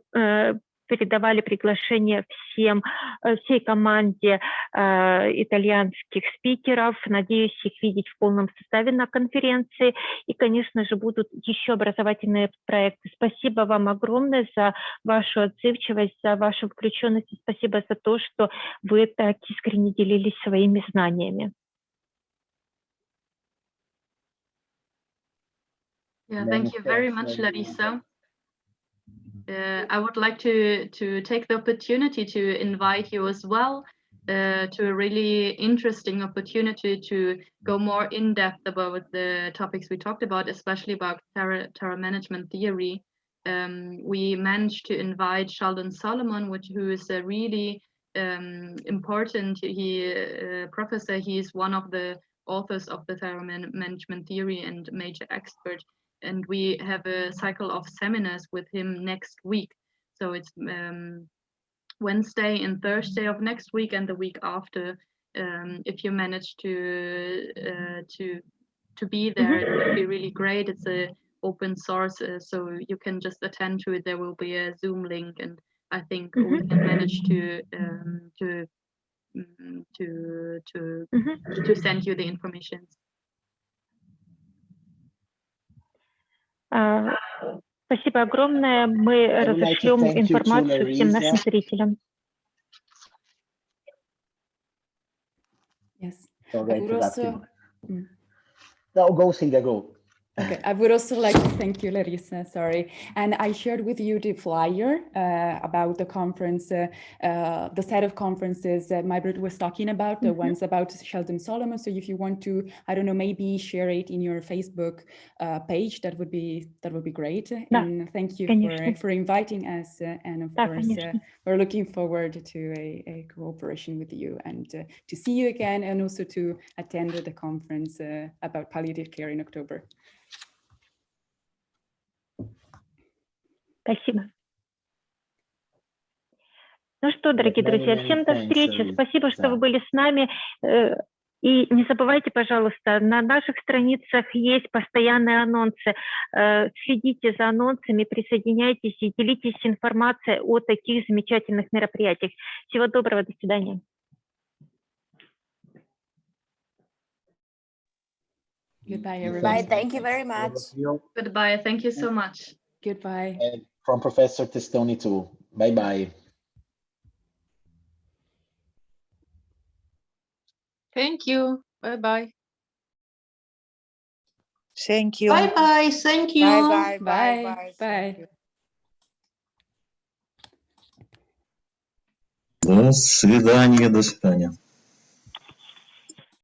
[SPEAKER 2] передавали приглашение всей команде итальянских спикеров. Надеюсь их видеть в полном составе на конференции. И, конечно же, будут еще образовательные проекты. Спасибо вам огромное за вашу отзывчивость, за вашу включенность. И спасибо за то, что вы так искренне делились своими знаниями.
[SPEAKER 5] Yeah, thank you very much, Larissa. I would like to take the opportunity to invite you as well to a really interesting opportunity to go more in depth about the topics we talked about, especially about terror management theory. We managed to invite Sheldon Solomon, who is a really important professor. He is one of the authors of the terror management theory and major expert. And we have a cycle of seminars with him next week. So it's Wednesday and Thursday of next week and the week after. If you manage to be there, it would be really great. It's a open source, so you can just attend to it. There will be a Zoom link, and I think we can manage to send you the information.
[SPEAKER 2] Спасибо огромное. Мы разошлем информацию всем нашим зрителям.
[SPEAKER 3] Yes.
[SPEAKER 11] No, go, Silvia, go.
[SPEAKER 3] Okay, I would also like to thank you, Larissa, sorry. And I shared with you the flyer about the conference, the set of conferences that Maibrit was talking about, the ones about Sheldon Solomon. So if you want to, I don't know, maybe share it in your Facebook page, that would be great. And thank you for inviting us. And of course, we're looking forward to a cooperation with you and to see you again, and also to attend the conference about palliative care in October.
[SPEAKER 2] Спасибо. Ну что, дорогие друзья, всем до встречи. Спасибо, что вы были с нами. И не забывайте, пожалуйста, на наших страницах есть постоянные анонсы. Следите за анонсами, присоединяйтесь и делитесь информацией о таких замечательных мероприятиях. Всего доброго, до свидания.
[SPEAKER 3] Goodbye, everyone.
[SPEAKER 10] Bye, thank you very much.
[SPEAKER 5] Goodbye, thank you so much.
[SPEAKER 3] Goodbye.
[SPEAKER 11] And from Professor Testoni too. Bye-bye.
[SPEAKER 8] Thank you. Bye-bye.
[SPEAKER 14] Thank you.
[SPEAKER 7] Bye-bye. Thank you.
[SPEAKER 14] Bye-bye.
[SPEAKER 3] Bye. Bye.
[SPEAKER 15] До свидания, до свидания.